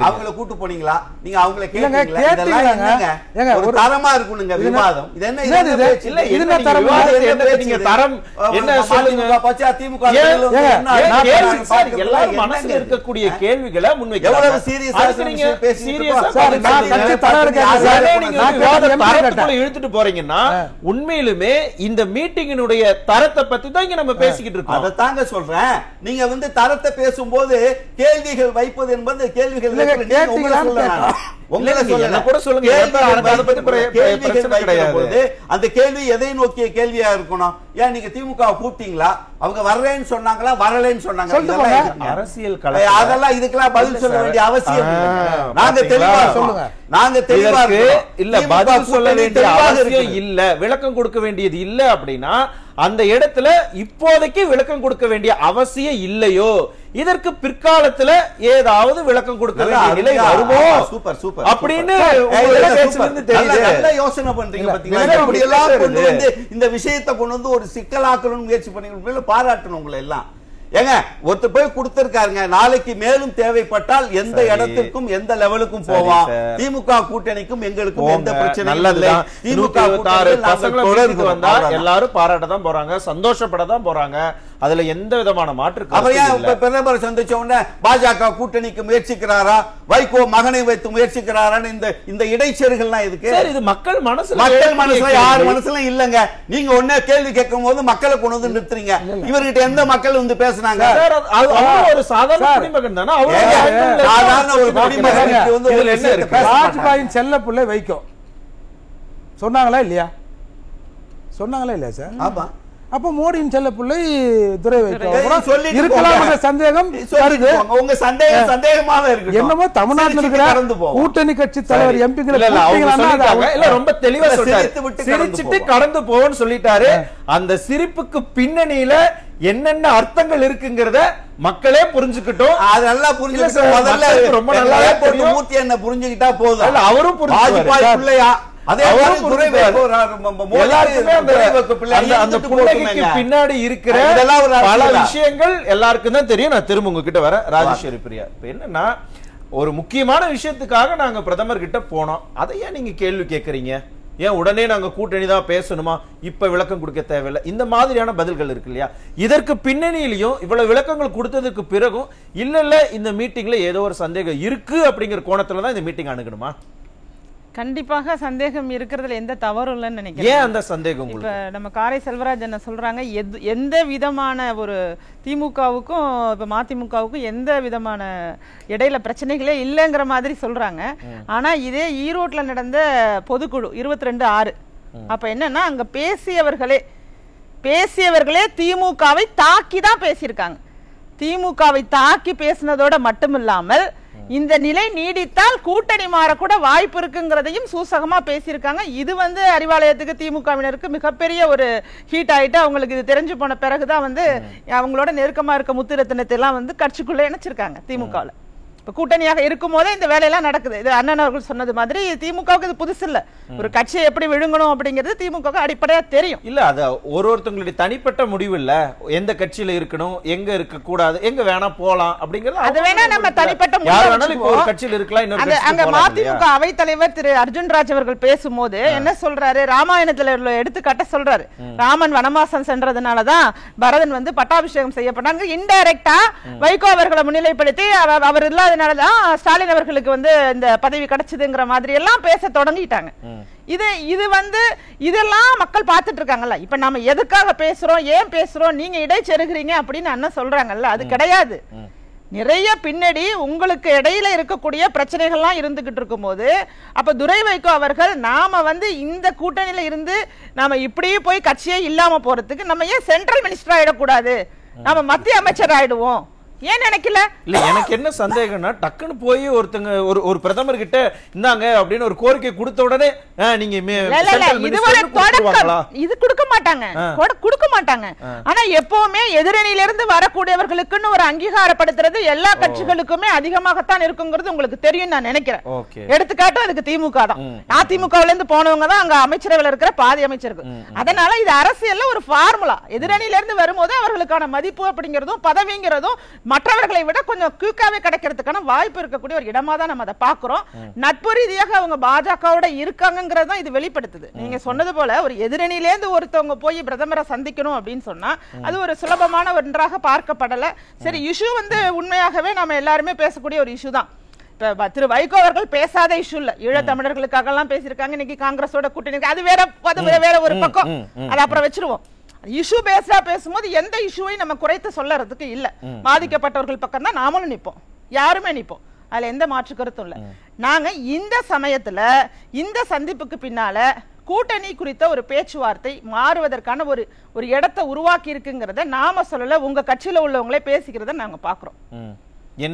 அவங்கள கூட்டு போனீங்களா? நீங்க அவங்கள கேட்டீங்களா? ஒரு தரமா இருக்குங்க விவாதம். இது என்ன? இல்ல, என்ன தரம்? நீங்க தரம் என்ன சொல்லுங்க? பச்சா திமுக எல்லாரும் மனசுல இருக்கக்கூடிய கேள்விகளை முன்வைக்க எவ்வளவு சீரியஸா இழுத்துட்டு போறீங்கன்னா உண்மையிலுமே இந்த மீட்டிங்கினுடைய தரத்தை பத்தி தான் இங்க நம்ம பேசிக்கிட்டு இருக்கோம். அதை தாங்க சொல்றேன். நீங்க வந்து தரத்தை பேசும்போது கேள்விகள் வைப்பது என்பது கேள்விகள் உங்களை என்ன கூட சொல்லுங்க. அந்த கேள்வி எதை நோக்கிய கேள்வியா இருக்கணும்? ஏன் நீங்க திமுக கூப்பிட்டீங்களா? அவங்க வரலன்னு சொன்னாங்களா, வரலன்னு சொன்னாங்க? அரசியல் அதெல்லாம் இதுக்கெல்லாம் பதில் சொல்ல வேண்டிய அவசியம் நாங்க தெளிவா சொல்லுங்க. நாங்க தெளிவா இல்ல பதில் சொல்ல வேண்டிய அவசியம் இல்ல, விளக்கம் கொடுக்க வேண்டியது இல்ல அப்படின்னா அந்த இடத்துல இப்போதைக்கு விளக்கம் கொடுக்க வேண்டிய அவசியம் இல்லையோ, இதற்கு பிற்காலத்துல ஏதாவது விளக்கம் கொடுக்க வேண்டிய நிலை வருமோ? சூப்பர் சூப்பர் அப்படின்னு நல்ல யோசனை பண்றீங்க பாத்தீங்களா? இப்படி எல்லாம் கொண்டு வந்து இந்த விஷயத்தை கொண்டு வந்து ஒரு சிக்கலாக்கணும்னு முயற்சி பண்ணி பாராட்டணும் உங்களை எல்லாம். ஏங்க ஒருத்தர் போய் கொடுத்திருக்காருங்க, நாளைக்கு மேலும் தேவைப்பட்டால் எந்த இடத்திற்கும் எந்த லெவலுக்கும் போவான். திமுக கூட்டணிக்கும் எங்களுக்கும் எந்த பிரச்சனையும் இல்லை. திமுக பசங்களுக்கு வந்தா எல்லாரும் பாராட்ட தான் போறாங்க, சந்தோஷப்பட தான் போறாங்க. அதுல எந்த விதமான மாற்று பிரதமர் சந்திச்ச உடனே பாஜக கூட்டணிக்கு முயற்சிக்கிறாரா, வைகோ மகனை வைத்து முயற்சிக்கிறாரான்னு இந்த இடைச்செருகள்லாம் எதுக்கு? இது மக்கள் மனசுல யார் மனசுல இல்லங்க. நீங்க ஒன்னே கேள்வி கேட்கும் போது மக்களை கொண்டு வந்து நிறுத்துறீங்க. இவர்கிட்ட எந்த மக்கள் வந்து பேசுனாங்க? ஒரு சாதாரண குடிமகன் தானே. சாதாரண ஒரு குடிமகனுக்கு வந்து என்ன இருக்கு? வாஜ்பாயின் செல்ல பிள்ளை வைகோ சொன்னாங்களா இல்லையா? சொன்னாங்களா இல்லையா சார்? ஆமா. அப்ப மோடியின் செல்ல பிள்ளை துரை வைகோ இருக்கலாம் சந்தேகம். உங்க சந்தேகமாக இருக்கு. என்னமோ தமிழ்நாட்டில் இருக்கிற கூட்டணி கட்சி தலைவர் எம்பிங்களை ரொம்ப தெளிவா சிரிச்சிட்டு கடந்து போவோன்னு சொல்லிட்டாரு. அந்த சிரிப்புக்கு பின்னணியில என்னென்ன அர்த்தங்கள் இருக்குங்கிறத மக்களே புரிஞ்சுக்கிட்டோம். அது நல்லா புரிஞ்சுக்கிட்டோம். முதல்ல ரொம்ப நல்லா மூர்த்தி என்ன புரிஞ்சுக்கிட்டா போதும். அவரும் பிள்ளையா பின்னாடி இருக்கிற பல விஷயங்கள் எல்லாருக்கும் தான் தெரியும். நான் திரும்ப உங்ககிட்ட வர ராஜேஸ்வரி பிரியா. என்னன்னா ஒரு முக்கியமான விஷயத்துக்காக நாங்க பிரதமர் கிட்ட போனோம். அதை ஏன் நீங்க கேள்வி கேட்கறீங்க? ஏன் உடனே நாங்க கூட்டணி தான் பேசணுமா, இப்ப விளக்கம் கொடுக்க தேவையில்லை? இந்த மாதிரியான பதில்கள் இருக்கு இல்லையா? இதற்கு பின்னணியிலையும் இவ்வளவு விளக்கங்கள் கொடுத்ததுக்கு பிறகும் இல்ல இந்த மீட்டிங்ல ஏதோ ஒரு சந்தேகம் இருக்கு அப்படிங்கிற கோணத்துல தான் இந்த மீட்டிங் அணுகணுமா? கண்டிப்பாக சந்தேகம் இருக்கிறதுல எந்த தவறும் இல்லைன்னு நினைக்கிறேன். ஏன் அந்த சந்தேகம்? இப்ப நம்ம காரை செல்வராஜ் என்ன சொல்றாங்க, எந்த விதமான ஒரு திமுகவுக்கும் இப்ப மதிமுகவுக்கும் எந்த விதமான இடையில பிரச்சனைகளே இல்லைங்கிற மாதிரி சொல்றாங்க. ஆனா இதே ஈரோட்ல நடந்த பொதுக்குழு 22/6 அப்ப என்னன்னா அங்க பேசியவர்களே திமுகவை தாக்கி தான் பேசியிருக்காங்க. திமுகவை தாக்கி பேசினதோட மட்டுமில்லாமல் இந்த நிலை நீடித்தால் கூட்டணி மாறக்கூட வாய்ப்பு இருக்குங்கிறதையும் சூசகமா பேசியிருக்காங்க. இது அறிவாலயத்துக்கு திமுகவினருக்கு மிகப்பெரிய ஒரு ஹீட் ஆயிட்டு அவங்களுக்கு இது தெரிஞ்சு போன பிறகுதான் அவங்களோட நெருக்கமா இருக்க முத்துரத்தினத்தை எல்லாம் கட்சிக்குள்ள இணைச்சிருக்காங்க திமுகவில். இப்ப கூட்டணியாக இருக்கும் போதே இந்த வேலையெல்லாம் நடக்குது. இது அண்ணன் அவர்கள் சொன்னது மாதிரி திமுகவுக்கு இது புதுசு இல்ல. ஒரு கட்சியை எப்படி விழுங்கணும் அப்படிங்கிறது திமுகவுக்கு அடிப்படையா தெரியும். இல்ல அது ஒருத்தங்களுடைய தனிப்பட்ட முடிவு இல்ல. எந்த கட்சியில இருக்கணும், எங்க இருக்க கூடாது, எங்க வேணா போலாம் அப்படிங்கிறது அது வேணா நம்ம தனிப்பட்ட ஒரு கட்சியில் இருக்கலாம். அங்க மதிமுக அவைத்தலைவர் திரு அர்ஜுன்ராஜ் அவர்கள் பேசும்போது என்ன சொல்றாரு, ராமாயணத்துல எடுத்துக்காட்ட சொல்றாரு. ராமன் வனவாசம் சென்றதுனாலதான் பரதன் பட்டாபிஷேகம் செய்யப்பட்டாங்க. இன்டைரக்டா வைகோ அவர்களை முன்னிலைப்படுத்தி அவர் இல்ல அதனாலதான் ஸ்டாலின் அவர்களுக்கு இந்த பதவி கிடைச்சதுங்கிற மாதிரி எல்லாம் பேச தொடங்கிட்டாங்க. இது இதெல்லாம் மக்கள் பார்த்துட்டு இருக்காங்கல்ல. இப்ப நாம எதுக்காக பேசுறோம், ஏன் பேசுறோம், நீங்க இடைச்செருகிறீங்க அப்படின்னு அண்ணன் சொல்றாங்கல்ல, அது கிடையாது. நிறைய பின்னாடி உங்களுக்கு இடையில இருக்கக்கூடிய பிரச்சனைகள்லாம் இருந்துகிட்டு இருக்கும் போது அப்ப துரை வைகோ அவர்கள் நாம இந்த கூட்டணியில இருந்து நாம இப்படியே போய் கட்சியே இல்லாம போறதுக்கு நம்ம ஏன் சென்ட்ரல் மினிஸ்டர் ஆயிடக்கூடாது, நம்ம மத்திய அமைச்சர் ஆயிடுவோம் ஏன் நினைக்கல? இல்ல எனக்கு என்ன சந்தேகம்னா டக்குன்னு போய் ஒருத்தங்க ஒரு பிரதமர் கிட்ட இந்தாங்க அப்படின்னு ஒரு கோரிக்கை கொடுத்த உடனே நீங்க இது கொடுக்க மாட்டாங்க. ஆனா எப்பவுமே எதிரணியில இருந்து வரக்கூடியவர்களுக்குன்னு ஒரு அங்கீகாரப்படுத்துறது எல்லா கட்சிகளுக்குமே அதிகமாகத்தான் இருக்குங்கிறது உங்களுக்கு தெரியும் நான் நினைக்கிறேன். எடுத்துக்காட்டு அதுக்கு திமுக தான். அதிமுகவுல இருந்து போனவங்க தான் அங்க அமைச்சரவையில் இருக்கிற பாதி அமைச்சர்கள். அதனால இது அரசியல்ல ஒரு ஃபார்முலா. எதிரணியில இருந்து வரும்போது அவர்களுக்கான மதிப்பு அப்படிங்கிறதும் பதவிங்கிறதும் மற்றவர்களை விட கொஞ்சம் குயிக்காவே கிடைக்கிறதுக்கான வாய்ப்பு இருக்கக்கூடிய ஒரு இடமா தான் நம்ம அதை பாக்குறோம். நட்பு ரீதியாக அவங்க பாஜகவோட இருக்காங்கிறத இது வெளிப்படுத்துது. நீங்க சொன்னது போல ஒரு எதிரணியிலேருந்து ஒருத்தவங்க போய் பிரதமரை சந்திக்கணும் அப்படின்னு சொன்னா அது ஒரு சுலபமான ஒன்றாக பார்க்கப்படல. சரி, இஷ்யூ உண்மையாகவே நம்ம எல்லாருமே பேசக்கூடிய ஒரு இஷ்யூ தான். திரு வைகோ அவர்கள் பேசாத இஷ்யூ இல்ல. ஈழத் தமிழர்களுக்காக எல்லாம் பேசியிருக்காங்க. இன்னைக்கு காங்கிரஸோட கூட்டணி அது வேற ஒரு பக்கம், அது அப்புறம் வச்சிருவோம். இஷ்யூ பேசும்போது எந்த இஷ்யூவை நம்ம குறைத்து சொல்லறதுக்கு இல்ல. பாதிக்கப்பட்டவர்கள் பக்கம் தான் நாமளும் நிற்போம், யாருமே நிற்போம். அதுல எந்த மாற்று கருத்தும் இல்ல. நாங்க இந்த சமயத்துல இந்த சந்திப்புக்கு பின்னால கூட்டணி குறித்த ஒரு பேச்சுவார்த்தை மாறுவதற்கான ஒரு இடத்தை உருவாக்கி இருக்குங்கிறத நாம சொல்லல, உங்க கட்சியில உள்ளவங்களே பேசிக்கிறத நாங்க பாக்குறோம்.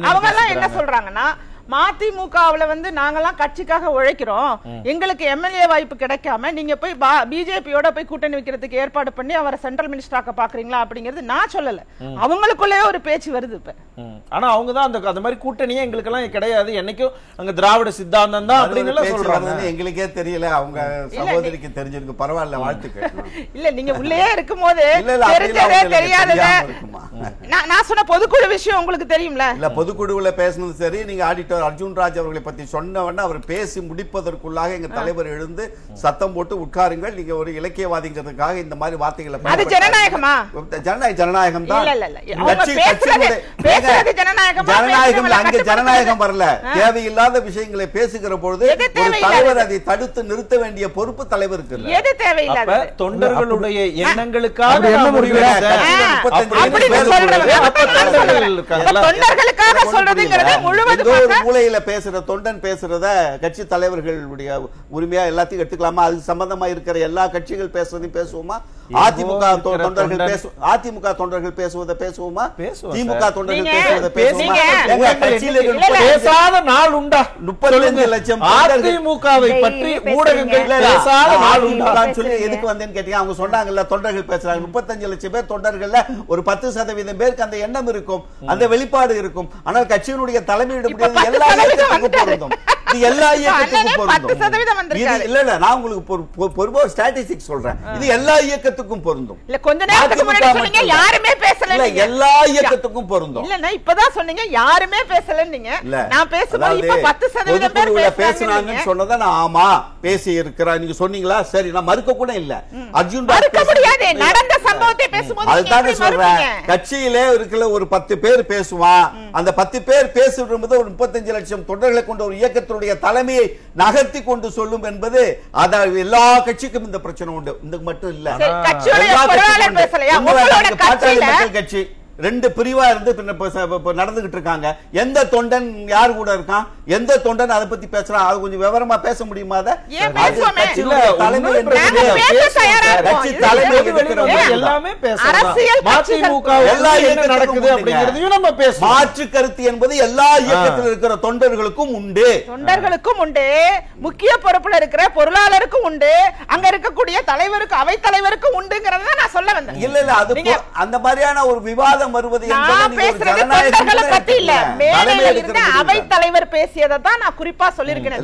அவங்க எல்லாம் என்ன சொல்றாங்கன்னா, மதிமுகவுல நாங்கெல்லாம் கட்சிக்காக உழைக்கிறோம், எங்களுக்கு எம்எல்ஏ வாய்ப்பு கிடைக்காம நீங்க போய் பிஜேபியோட போய் கூட்டணி வைக்கிறதுக்கு ஏற்பாடு பண்ணி அவரை சென்ட்ரல் மினிஸ்டராக்க பாக்குறீங்களா அப்படிங்கிறது நான் சொல்லல, அவங்களுக்குள்ளே ஒரு பேச்சு வருது இப்ப. ஆனா அவங்க தான் அந்த மாதிரி கூட்டணியே எங்களுக்கு எல்லாம் கிடையாது, என்னைக்கும் அங்க திராவிட சித்தாந்தம் தான் அப்படின்னு எல்லாம் சொல்றாங்க. எங்களுக்கே தெரியல, அவங்க சகோதரிக்கு தெரிஞ்சிருக்கு, பரவாயில்ல, வாழ்த்துக்கள். இல்ல நீங்க உள்ளே இருக்கும்போது தெரிஞ்சதே தெரியாததே. நான் சொன்ன பொதுக்குழு விஷயம் உங்களுக்கு தெரியும்ல? இல்ல பொதுக்குழுவுல பேசினது சரி, நீங்க ஆடிட்டர் அர்ஜுன் ராஜ் அவர்களை பத்தி சொன்னவன அவர் பேசி முடிப்பதற்குள்ளாக எங்க தலைவர் எழுந்து சத்தம் போட்டு உட்காருங்கள், நீங்க ஒரு இலக்கியவாதிங்கிறதுக்காக இந்த மாதிரி வார்த்தைகளை. அது ஜனநாயகமா? ஜனநாயகம் தான். ஜனநாயகம் அங்க ஜனநாயகம் வரல. தேவையில்லாத விஷயங்களை பேசுகிற பொழுது ஒரு தலைவர் அதை தடுத்து நிறுத்த வேண்டிய பொறுப்பு தலைவருக்கு. எது தேவையில்லாத? தொண்டர்களுடைய எண்ணங்களுக்காக தொண்டர்களுக்காக சொல்றதுங்கிறது முழுவதும் மூலையில பேசுற தொண்டன் பேசுறத கட்சி தலைவர்களுடைய உரிமையா எல்லாத்தையும் எடுத்துக்கலாமா? அது சம்பந்தமா இருக்கிற எல்லா கட்சிகள் பேசுறதையும் பேசுவோமா? அதிமுக தொண்டர்கள் பேசுவதை பேசுவோமா? திமுக தொண்டர்கள் பேசுவதை பேசுவோமா? பேசாத நாள் உண்டா? 35 லட்சம் அதிமுகவை பற்றி ஊடகங்கள் பேசாத நாள் உண்டா சொல்லி எதுக்கு வந்தேன்னு கேட்டீங்க. அவங்க சொன்னாங்கல்ல, தொண்டர்கள் பேசுறாங்க. 35 லட்சம் பேர் தொண்டர்கள்ல ஒரு 10% பேருக்கு அந்த எண்ணம் இருக்கும், அந்த வெளிப்பாடு இருக்கும். ஆனால் கட்சியினுடைய தலைமையிடம் எல்லா இயக்கத்துக்கும் பொருந்தும். இது எல்லா இயக்கத்துக்கும் பொருந்தும். இல்ல இல்ல, நான் உங்களுக்கு பொறுப்பா ஸ்டாட்டிஸ்டிக்ஸ் சொல்றேன். இது எல்லா இயக்கத்துக்கும் பொருந்தும். இல்ல கொஞ்ச நேரத்துக்கு முன்னாடி சொன்னீங்க யாருமே பேசல. இல்ல எல்லா இயக்கத்துக்கும் பொருந்தும். இல்ல இப்பதான் சொன்னீங்க யாருமே பேசலன்னீங்க. நான் பேசும்போது இப்ப 10% பேர் பேசுனாங்கன்னு சொன்னத நான் ஆமா பேசி இருக்கறேன் நீங்க சொன்னீங்களா? சரி, நான் மறுக்க கூட இல்ல. அர்ஜுன் மறுக்க முடியாது. நடந்த சம்பவத்தை பேசும்போது அதுதான் சொல்றேன். கட்சியிலே இருக்கிற ஒரு 10 பேர் பேசுவான். அந்த 10 பேர் பேசும்போது ஒரு 35 லட்சம் தொண்டர்களை கொண்ட ஒரு இயக்கத்தினுடைய தலைமையை நகர்த்தி கொண்டு சொல்லும் என்பது அதாவது எல்லா கட்சிக்கும் இந்த பிரச்சனை உண்டு. இந்த மட்டும் இல்ல. கட்சி 2 பிரிவா இருந்து நடந்துகிட்டு இருக்காங்க. எந்த தொண்டன் யாரு கூட இருக்கான், எந்த தொண்டன் அதை பத்தி பேசுறான், அது கொஞ்சம் விவரமா பேச முடியுமா? மாற்று கருத்து என்பது எல்லா இயக்கத்தில் இருக்கிற தொண்டர்களுக்கும் உண்டு. தொண்டர்களுக்கும் உண்டு, முக்கிய பொறுப்புல இருக்கிற பொருளாளருக்கும் உண்டு, அங்க இருக்கக்கூடிய தலைவருக்கு அவை தலைவருக்கும் உண்டுங்கிறத நான் சொல்ல வந்தேன். இல்ல இல்ல, அது அந்த மாதிரியான ஒரு விவாதம் வருவது அவை தலைவர் பேசியதை தான் நான் குறிப்பா சொல்லியிருக்கேன்.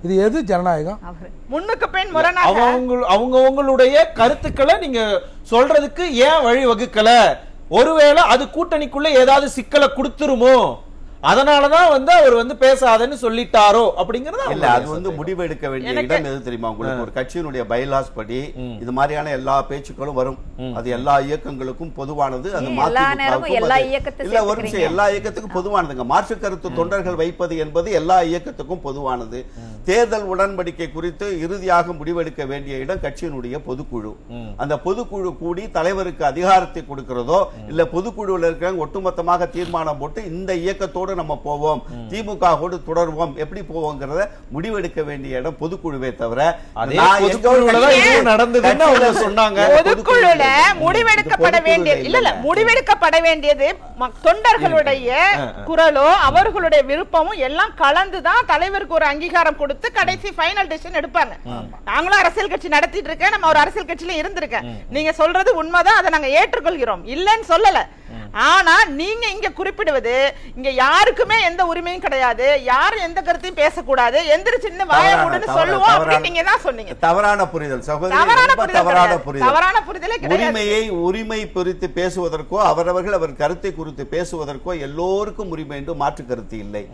இது எது ஜனநாயகம்? முன்னுக்கு பின் முரணாக அவங்களுடைய கருத்துக்களை நீங்க சொல்றதுக்கு ஏன் வழி வகுக்கல? ஒருவேளை அது கூட்டணிக்குள்ள ஏதாவது சிக்கலை கொடுத்துருமோ, அதனாலதான் அவர் பேசாதன்னு சொல்லிட்டாரோ அப்படிங்கறது இல்ல. அது முடிவு எடுக்க வேண்டிய இடம் எது தெரியுமா உங்களுக்கு? ஒரு கட்சியினுடைய பைலாஸ் படி இது மாதிரியான எல்லா பேச்சுக்களும் வரும். அது எல்லா இயக்கங்களுக்கும் பொதுவானது. அது இல்ல ஒரு நிமிஷம், எல்லா இயக்கத்துக்கும் பொதுவானதுங்க. மாற்று கருத்து தொண்டர்கள் வைப்பது என்பது எல்லா இயக்கத்துக்கும் பொதுவானது. தேர்தல் உடன்படிக்கை குறித்து இறுதியாக முடிவெடுக்க வேண்டிய இடம் கட்சியினுடைய பொதுக்குழு. அந்த பொதுக்குழு கூடி தலைவருக்கு அதிகாரத்தை கொடுக்கிறதோ இல்ல பொதுக்குழுவில் இருக்கிற ஒட்டுமொத்தமாக தீர்மானம் போட்டு இந்த இயக்கத்தோடு நம்ம போவோம், திமுக தொடர்வோம், எப்படி போவோங்கிறத முடிவெடுக்க வேண்டிய இடம் பொதுக்குழுவே தவிர பொதுக்குழுல முடிவெடுக்கப்பட வேண்டியது இல்ல. முடிவெடுக்கப்பட வேண்டியது தொண்டர்களுடைய குரலோ அவர்களுடைய விருப்பமும் எல்லாம் கலந்துதான் தலைவருக்கு ஒரு அங்கீகாரம் கொடுத்து கடைசி ஃபைனல் டிசிஷன் எடுப்பாங்க. நாங்களும் அரசியல் கட்சி நடத்திட்டு இருக்கேன், நம்ம ஒரு அரசியல் கட்சியில இருந்திருக்கேன். நீங்க சொல்றது உண்மைதான், அதை நாங்க ஏற்றுக்கொள்கிறோம், இல்லன்னு சொல்லல. ஆனா நீங்க இங்க குறிப்பிடுவது இங்க யாருக்குமே எந்த உரிமையும் கிடையாது, யாரும் எந்த கருத்தையும் பேசக்கூடாது, எந்திரிச்சு வாய மூடுன்னு சொல்லுவோம் அப்படின்னு நீங்க தான் சொன்னீங்க. தவறான புரிதல் சகோதரி, தவறான புரிதலே கிடையாது. உரிமை குறித்து பேசுவதற்கோ அவரவர்கள் அவர் கருத்தை குறித்து பேசுவதற்கோ எல்லோருக்கும் உரிமை என்று மாற்று கருத்து இல்லை.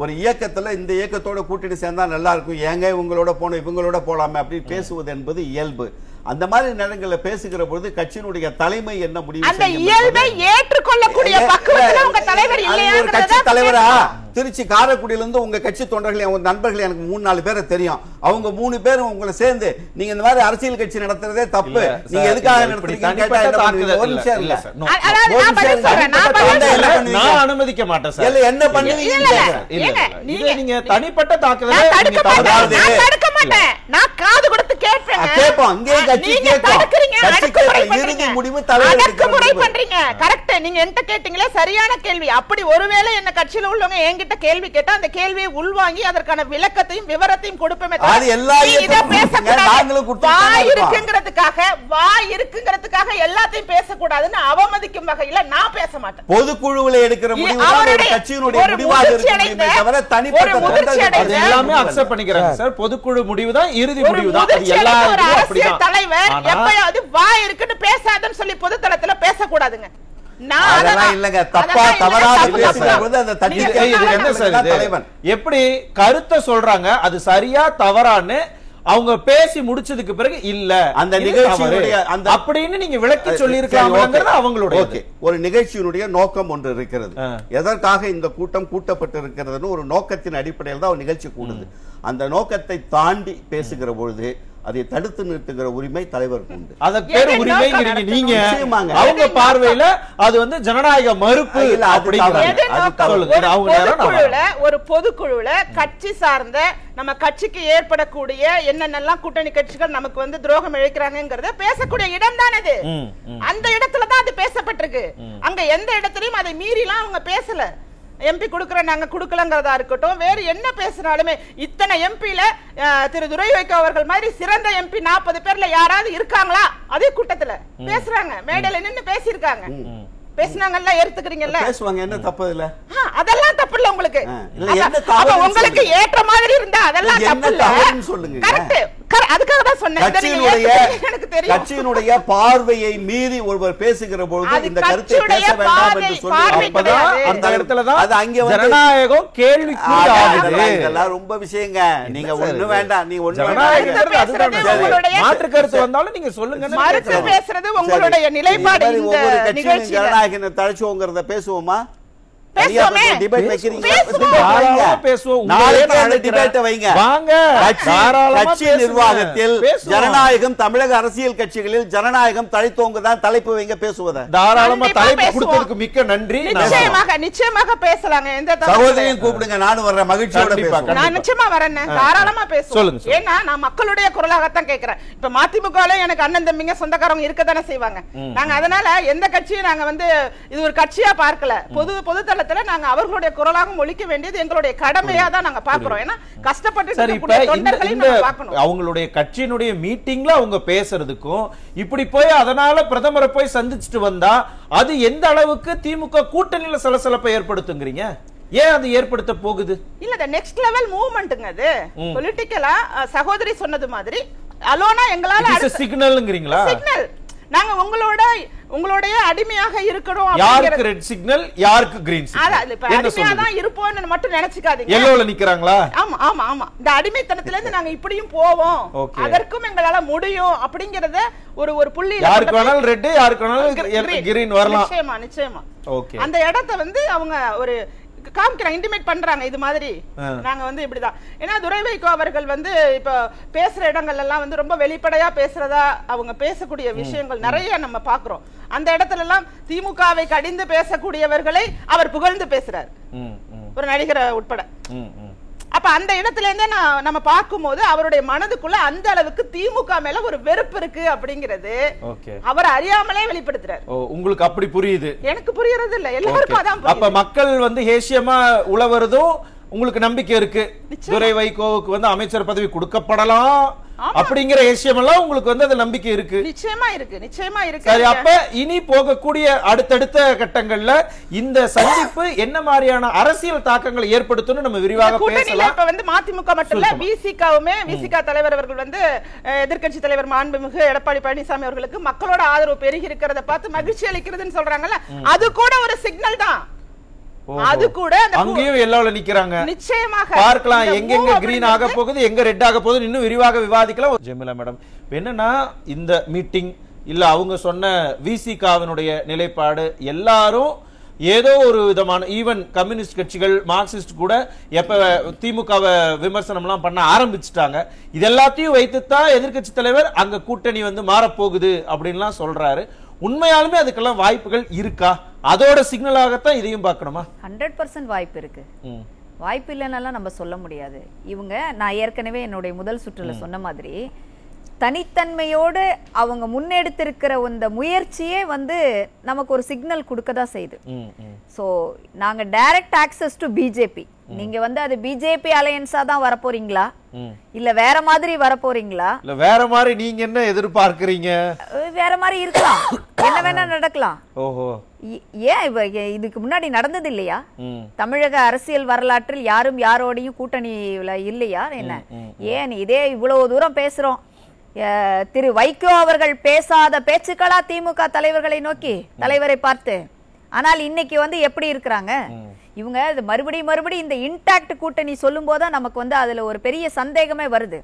ஒரு இயக்கத்துல இந்த இயக்கத்தோட கூட்டணி சேர்ந்தா நல்லா இருக்கும், ஏங்க இவங்களோட போன இவங்களோட போலாமே அப்படி பேசுவது என்பது இயல்பு. அந்த மாதிரி நேரங்களில் பேசுகிற பொழுது கட்சியினுடைய தலைமை என்ன முடிவு அந்த இயல்பை ஏற்றுக்கொள்ளக்கூடிய பக்குவத்துல உங்க தலைவர் இல்லையா? கட்சி தலைவரா திருச்சி காரைக்குடியிலிருந்து உங்க கட்சி தொண்டர்கள் உங்க நண்பர்கள் எனக்கு 3-4 பேரை தெரியும். அவங்க 3 பேரும் உங்களை சேர்ந்து நீங்க இந்த மாதிரி அரசியல் கட்சி நடத்துறதே தப்பு, நீங்க எதுக்காக நடத்துறீங்கன்னு கேட்டா என்ன பண்ணுவீங்க? ஒரு நிமிஷம் இல்ல சார், நான் அனுமதிக்க மாட்டேன் சார். இல்ல என்ன பண்ணுவீங்க? நீங்க தனிப்பட்ட தாக்குதலை தடுக்க மாட்டேன். நான் காது கொடுத்து கேட்பேன். கேட்போம். அங்கேயே கட்சி கேட்கும். இறுதி முடிவு அடக்குமுறை பண்றீங்க. கரெக்ட். நீங்க என்கிட்ட கேட்டீங்களே சரியான கேள்வி. அப்படி ஒருவேளை என்ன கட்சியில உள்ளவங்க என்கிட்ட கேள்வி கேட்டா அந்த கேள்வியை உள்வாங்கி அதற்கான விளக்கத்தையும் விவரத்தையும் கொடுப்பேமே. அது எல்லா நாங்களும் வாய் இருக்குங்கிறதுக்காக எல்லாத்தையும் பேசக்கூடாதுன்னு அவமதிக்கும் வகையில நான் பேச மாட்டேன். பொதுக்குழுவில் எடுக்கிற முடிவு ஒரு கட்சியினுடைய முடிவாக இருக்குமே தவிர தனிப்பட்ட எல்லாமே அக்செப்ட் பண்ணிக்கிறாங்க சார். பொதுக்குழு முடிவுதான் இறுதி முடிவுதான். அரசியல் தலைவர் எப்பயாவது வாய் இருக்குன்னு பேசாதன்னு சொல்லி பொதுத்தளத்துல பேசக்கூடாதுங்க. எப்படி கருத்தை சொல்றாங்க அது சரியா தவறான்னு அவங்க பேசி முடிச்சதுக்கு பிறகு இல்ல அந்த நிகழ்ச்சியுடைய அப்படின்னு நீங்க விளக்கி சொல்லி இருக்காங்க. அவங்களுடைய ஒரு நிகழ்ச்சியினுடைய நோக்கம் ஒன்று இருக்கிறது. எதற்காக இந்த கூட்டம் கூட்டப்பட்டு இருக்கிறதுன்னு ஒரு நோக்கத்தின் அடிப்படையில் தான் ஒரு நிகழ்ச்சி கூடுது. அந்த நோக்கத்தை தாண்டி பேசுகிற பொழுது அதை தடுத்து நிறுத்துகிற உரிமை தலைவருக்கு உண்டு. அதற்கு பேர் உரிமைங்கிறீங்க நீங்க. அவங்க பார்வையில அது வந்து ஜனநாயக மறுப்பு. ஒரு பொதுக்குழுல கட்சி சார்ந்த நம்ம கட்சிக்கு ஏற்படக்கூடிய என்னென்னலாம் கூட்டணி கட்சிகள் நமக்கு வந்து துரோகம் இழைக்கிறாங்கிறத பேசக்கூடிய இடம் தான் அது. அந்த இடத்துலதான் அது பேசப்பட்டிருக்கு. அங்க எந்த இடத்துலயும் அதை மீறிலாம் அவங்க பேசல. எம்பி கொடுக்குறோம் நாங்க கொடுக்கலங்கிறதா இருக்கட்டும், வேறு என்ன பேசினாலுமே இத்தனை எம்பில திரு துரை வைகோ அவர்கள் மாதிரி சிறந்த எம்பி 40 பேர்ல யாராவது இருக்காங்களா? அதே கூட்டத்துல பேசுறாங்க, மேடையில நின்னு பேசியிருக்காங்க. பேசினாங்கல்ல, ஏத்துக்கிறீங்கல்ல? பேசுவாங்க, என்ன தப்பு இல்ல. அதெல்லாம் தப்பு இல்ல உங்களுக்கு. உங்களுக்கு ஏற்ற மாதிரி இருந்தா அதெல்லாம் தப்பு இல்ல சொல்லுங்க. கரெக்ட். அதுக்காக தான் சொன்னேன். கட்சியினுடைய பார்வையை மீறி ஒருவர் பேசுகிற பொழுது இந்த கருத்தை பேச வேண்டாம் என்று சொல்லுவாங்க. அந்த இடத்துல தான் அது அங்க ஜனநாயகம் கேள்விக்குறியாகுது. இதெல்லாம் ரொம்ப விஷயங்க. நீங்க ஒண்ணு வேண்டாம், நீங்க ஒண்ணு வேண்டாம். மாற்று கருத்து வந்தாலும் நீங்க சொல்லுங்க. மறுத்து பேசுறது உங்களுடைய நிலைப்பாடு. ஒவ்வொரு கட்சியும் ஜனநாயகத்தை தழைச்சுவோங்கிறத பேசுவோமா? ஜனநாயகம் தமிழக அரசியல் கட்சிகளில் ஜனநாயகம் தழைத்தோங்கதான் தலைப்பு வைங்க, பேசுவத தாராளமா தலைப்பு கொடுத்ததுக்கு மிக்க நன்றி. நிச்சயமாக பேசலாங்க. எந்த சகோதரியும் கூப்பிடுங்க, நானும் வர்றேன், மகிழ்ச்சியோட நான் நிச்சயமா வரேன், தாராளமா பேசுவோம். ஏன்னா நான் மக்களுடைய குரலாகத்தான் கேட்கிறேன். இப்ப மதிமுகல எனக்கு அண்ணன் தம்பிங்க சொந்தக்காரங்க இருக்கத்தானே செய்வாங்க. நாங்க அதனால எந்த கட்சியும் நாங்க வந்து இது ஒரு கட்சியா பார்க்கல. பொதுத்தள நாங்க அவர்களுடைய குரலாக ஒலிக்க வேண்டியது எங்களுடைய கடமையா தான் நாங்க பாக்குறோம். ஏன்னா கஷ்டப்பட்டு அவங்களுடைய கட்சியினுடைய மீட்டிங்ல அவங்க பேசுறதுக்கும் இப்படி போய் அதனால பிரதமரை போய் சந்திச்சுட்டு வந்தா அது எந்த அளவுக்கு திமுக கூட்டணியில சலசலப்பை ஏற்படுத்துங்கிறீங்க? ஏன் அது ஏற்படுத்த போகுது? இல்ல நெக்ஸ்ட் லெவல் மூவ்மெண்ட்ங்க. அது பொலிட்டிக்கலா சகோதரி சொன்னது மாதிரி அலோனா எங்களால சிக்னல்ங்கிறீங்களா? சிக்னல். நாங்க உங்களுடைய அடிமையாக இருக்கணும். யாருக்கு ரெட் சிக்னல், யாருக்கு கிரீன் சிக்னல்? அடிமையா தான் இருப்போம்னு மட்டும் நினைச்சுக்காதீங்க. எல்லோல நிக்கறாங்களா? ஆமா ஆமா ஆமா. இந்த அடிமைத்தனத்துல இருந்து நாங்க இப்படியும் போவோம், அதற்கும் எங்களால முடியும் அப்படிங்கறத ஒரு புள்ளி. யாருக்கு வேணாலும் ரெட், யாருக்கு வேணாலும் கிரீன் வரலாம். நிச்சயமா நிச்சயமா. ஓகே. அந்த இடத்தை வந்து அவங்க ஒரு காமிக்கிறாங்க, இன்டிமேட் பண்றாங்க. இது மாதிரி நாங்க வந்து இப்படிதான். ஏன்னா துரை வைகோ அவர்கள் வந்து இப்ப பேசுற இடங்கள் எல்லாம் வந்து ரொம்ப வெளிப்படையா பேசுறதா, அவங்க பேசக்கூடிய விஷயங்கள் நிறைய நம்ம பாக்குறோம். அந்த இடத்துல எல்லாம் திமுகவை கடிந்து பேசக்கூடியவர்களை அவர் புகழ்ந்து பேசுறாரு, ஒரு நடிகரை உட்பட. அப்ப அந்த இடத்துல இருந்தே நம்ம பார்க்கும்போது அவருடைய மனதுக்குள்ள அந்த அளவுக்கு திமுக மேல ஒரு வெறுப்பு இருக்கு அப்படிங்கிறது அவர் அறியாமலே வெளிப்படுத்துறாரு. உங்களுக்கு அப்படி புரியுது? எனக்கு புரியறது இல்ல, எல்லாருக்கும் அதான். அப்ப மக்கள் வந்து ஹேசியமா உளவறதும் உங்களுக்கு நம்பிக்கை இருக்கு, துரை வைகோவுக்கு வந்து அமைச்சர் பதவி கொடுக்கப்படலாம் அப்படிங்கிற விஷயம் எல்லாம் உங்களுக்கு வந்து அது நம்பிக்கை இருக்கு? நிச்சயமா இருக்கு, நிச்சயமா இருக்கு. சரி, அப்ப இனி போகக்கூடிய அடுத்தடுத்த கட்டங்கள்ல இந்த சந்திப்பு என்ன மாதிரியான அரசியல் தாக்கங்களை ஏற்படுத்தும்னு நம்ம விரிவாக பேசலாம். இப்ப வந்து மதிமுக மட்டும் இல்ல, விசிகாவுமே, விசிகா தலைவர் அவர்கள் வந்து எதிர்க்கட்சி தலைவர் மாண்புமிகு எடப்பாடி பழனிசாமி அவர்களுக்கு மக்களோட ஆதரவு பெருகி இருக்கிறத பார்த்து மகிழ்ச்சி அளிக்கிறதுன்னு சொல்றாங்கல்ல, அது கூட ஒரு சிக்னல் தான். அது கூட அங்கேயும் எல்லோல நிக்கிறாங்க. நிச்சயமாக பார்க்கலாம் எங்கெங்க கிரீன் ஆக போகுது, எங்க ரெட் ஆக போகுது, இன்னும் விரிவாக விவாதிக்கலாம். ஜெமிலா மேடம், என்னன்னா இந்த மீட்டிங் இல்ல அவங்க சொன்ன விசிகாவினுடைய நிலைப்பாடு எல்லாரும் ஏதோ ஒரு விதமான ஈவன் கம்யூனிஸ்ட் கட்சிகள் மார்க்சிஸ்ட் கூட எப்ப திமுகவை விமர்சனம்லாம் பண்ண ஆரம்பிச்சுட்டாங்க. இது எல்லாத்தையும் வைத்துத்தான் எதிர்க்கட்சி தலைவர் அங்க கூட்டணி மாறப்போகுது அப்படின்லாம் சொல்றாரு. உண்மையாலுமே அதுக்கெல்லாம் வாய்ப்புகள் இருக்கா? அதோட சிக்னலாகத்தான் இதையும் பார்க்கணுமா? 100% வாய்ப்பு இருக்கு. வாய்ப்பு இல்லைன்னாலாம் நம்ம சொல்ல முடியாது. இவங்க நான் ஏற்கனவே என்னுடைய முதல் சுற்றுல சொன்ன மாதிரி தனித்தன்மையோடு அவங்க முன்னெடுத்திருக்கிற இந்த முயற்சியே நமக்கு ஒரு சிக்னல் கொடுக்கதான் செய்யுது. சோ நாங்க டைரக்ட் ஆக்சஸ் டு பிஜேபி, நீங்க அது பிஜேபி அலையன்ஸா தான் வரப்போறீங்களா இல்ல வேற மாதிரி வரப்போறீங்களா? இல்ல வேற மாதிரி நீங்க என்ன எதிர்பார்க்கறீங்க? வேற மாதிரி இருக்கலாம், என்ன வேணா நடக்கலாம். ஓஹோ, ஏன் இதுக்கு முன்னாடி நடந்தது இல்லையா? தமிழக அரசியல் வரலாற்றில் யாரும் யாரோடையும் கூட்டணியில இல்லையா? என்ன ஏன் இதே இவ்வளவு தூரம் பேசுறோம்? திரு வைகோ அவர்கள் பேசாத பேச்சுக்களா திமுக தலைவர்களை நோக்கி, தலைவரை பார்த்து? ஆனால் இன்னைக்கு எப்படி இருக்கிறாங்க இவங்க? மறுபடியும் இந்த இன்டாக்ட் கூட்டணி சொல்லும் போது நமக்கு அதுல ஒரு பெரிய சந்தேகமே வருது.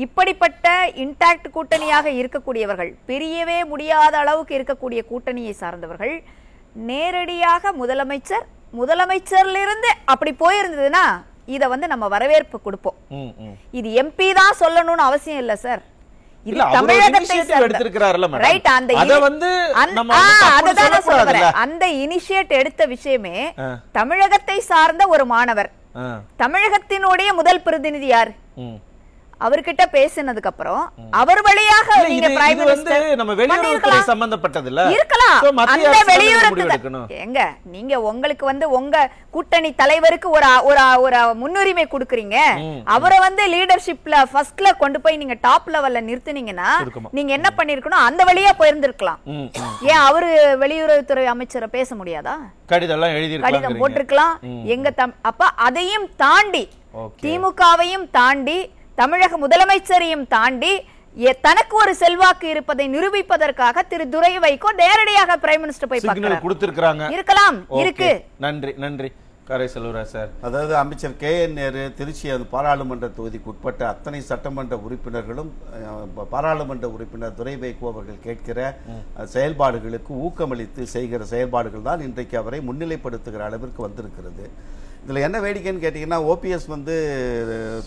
இப்படிப்பட்ட இன்டாக்ட் கூட்டணியாக இருக்கக்கூடியவர்கள், பிரியவே முடியாத அளவுக்கு இருக்கக்கூடிய கூட்டணியை சார்ந்தவர்கள் நேரடியாக முதலமைச்சர்ல இருந்து அப்படி போயிருந்ததுன்னா இத நம்ம வரவேற்பு கொடுப்போம். இது எம்பி தான் சொல்லணும்னு அவசியம் இல்ல சார். இது தமிழகத்தை அந்த இனிஷியேட் எடுத்த விஷயமே தமிழகத்தை சார்ந்த ஒரு மாணவர், தமிழகத்தினுடைய முதல் பிரதிநிதி யார்? அவர்கிட்ட பேசினதுக்கு அப்புறம் அவர் வழியாக நீங்க பிரைம் மினிஸ்டர் நம்ம வெளியுறவுத்துறை சம்பந்தப்பட்டது இல்ல இருக்கலாம். அந்த வெளியுறவுத்துறை எங்க நீங்க உங்களுக்கு உங்க கூட்டணி தலைவருக்கு ஒரு முன்னுரிமை கொடுக்கறீங்க. அவரை லீடர்ஷிப்ல ஃபர்ஸ்ட்ல கொண்டு போய் நீங்க டாப் லெவல்ல நிறுத்துனீங்கன்னா நீங்க என்ன பண்ணிருக்கணும்? அந்த வழியா போயிருந்திருக்கலாம். ஏன் அவரு வெளியுறவுத்துறை அமைச்சரை பேச முடியாதா? கடிதம் போட்டிருக்கலாம். எங்க அப்ப அதையும் தாண்டி திமுகவையும் தாண்டி தமிழக முதலமைச்சரையும் தாண்டி தனக்கு ஒரு செல்வாக்கு இருப்பதை நிரூபிப்பதற்காக திரு துரை வைகோ நேரடியாக பிரைம் மினிஸ்டர் போய் கொடுத்திருக்காங்க. இருக்கலாம், இருக்கு. நன்றி காரை செல்வராஜ் சார். அதாவது அமைச்சர் KN நேரு திருச்சி பாராளுமன்ற தொகுதிக்கு உட்பட்ட அத்தனை சட்டமன்ற உறுப்பினர்களும் பாராளுமன்ற உறுப்பினர் துரை வைகோ அவர்கள் கேட்கிற செயல்பாடுகளுக்கு ஊக்கமளித்து செய்கிற செயல்பாடுகள் தான் இன்றைக்கு அவரை முன்னிலைப்படுத்துகிற அளவிற்கு வந்திருக்கிறது. இதில் என்ன வேடிக்கைன்னு கேட்டிங்கன்னா, OPS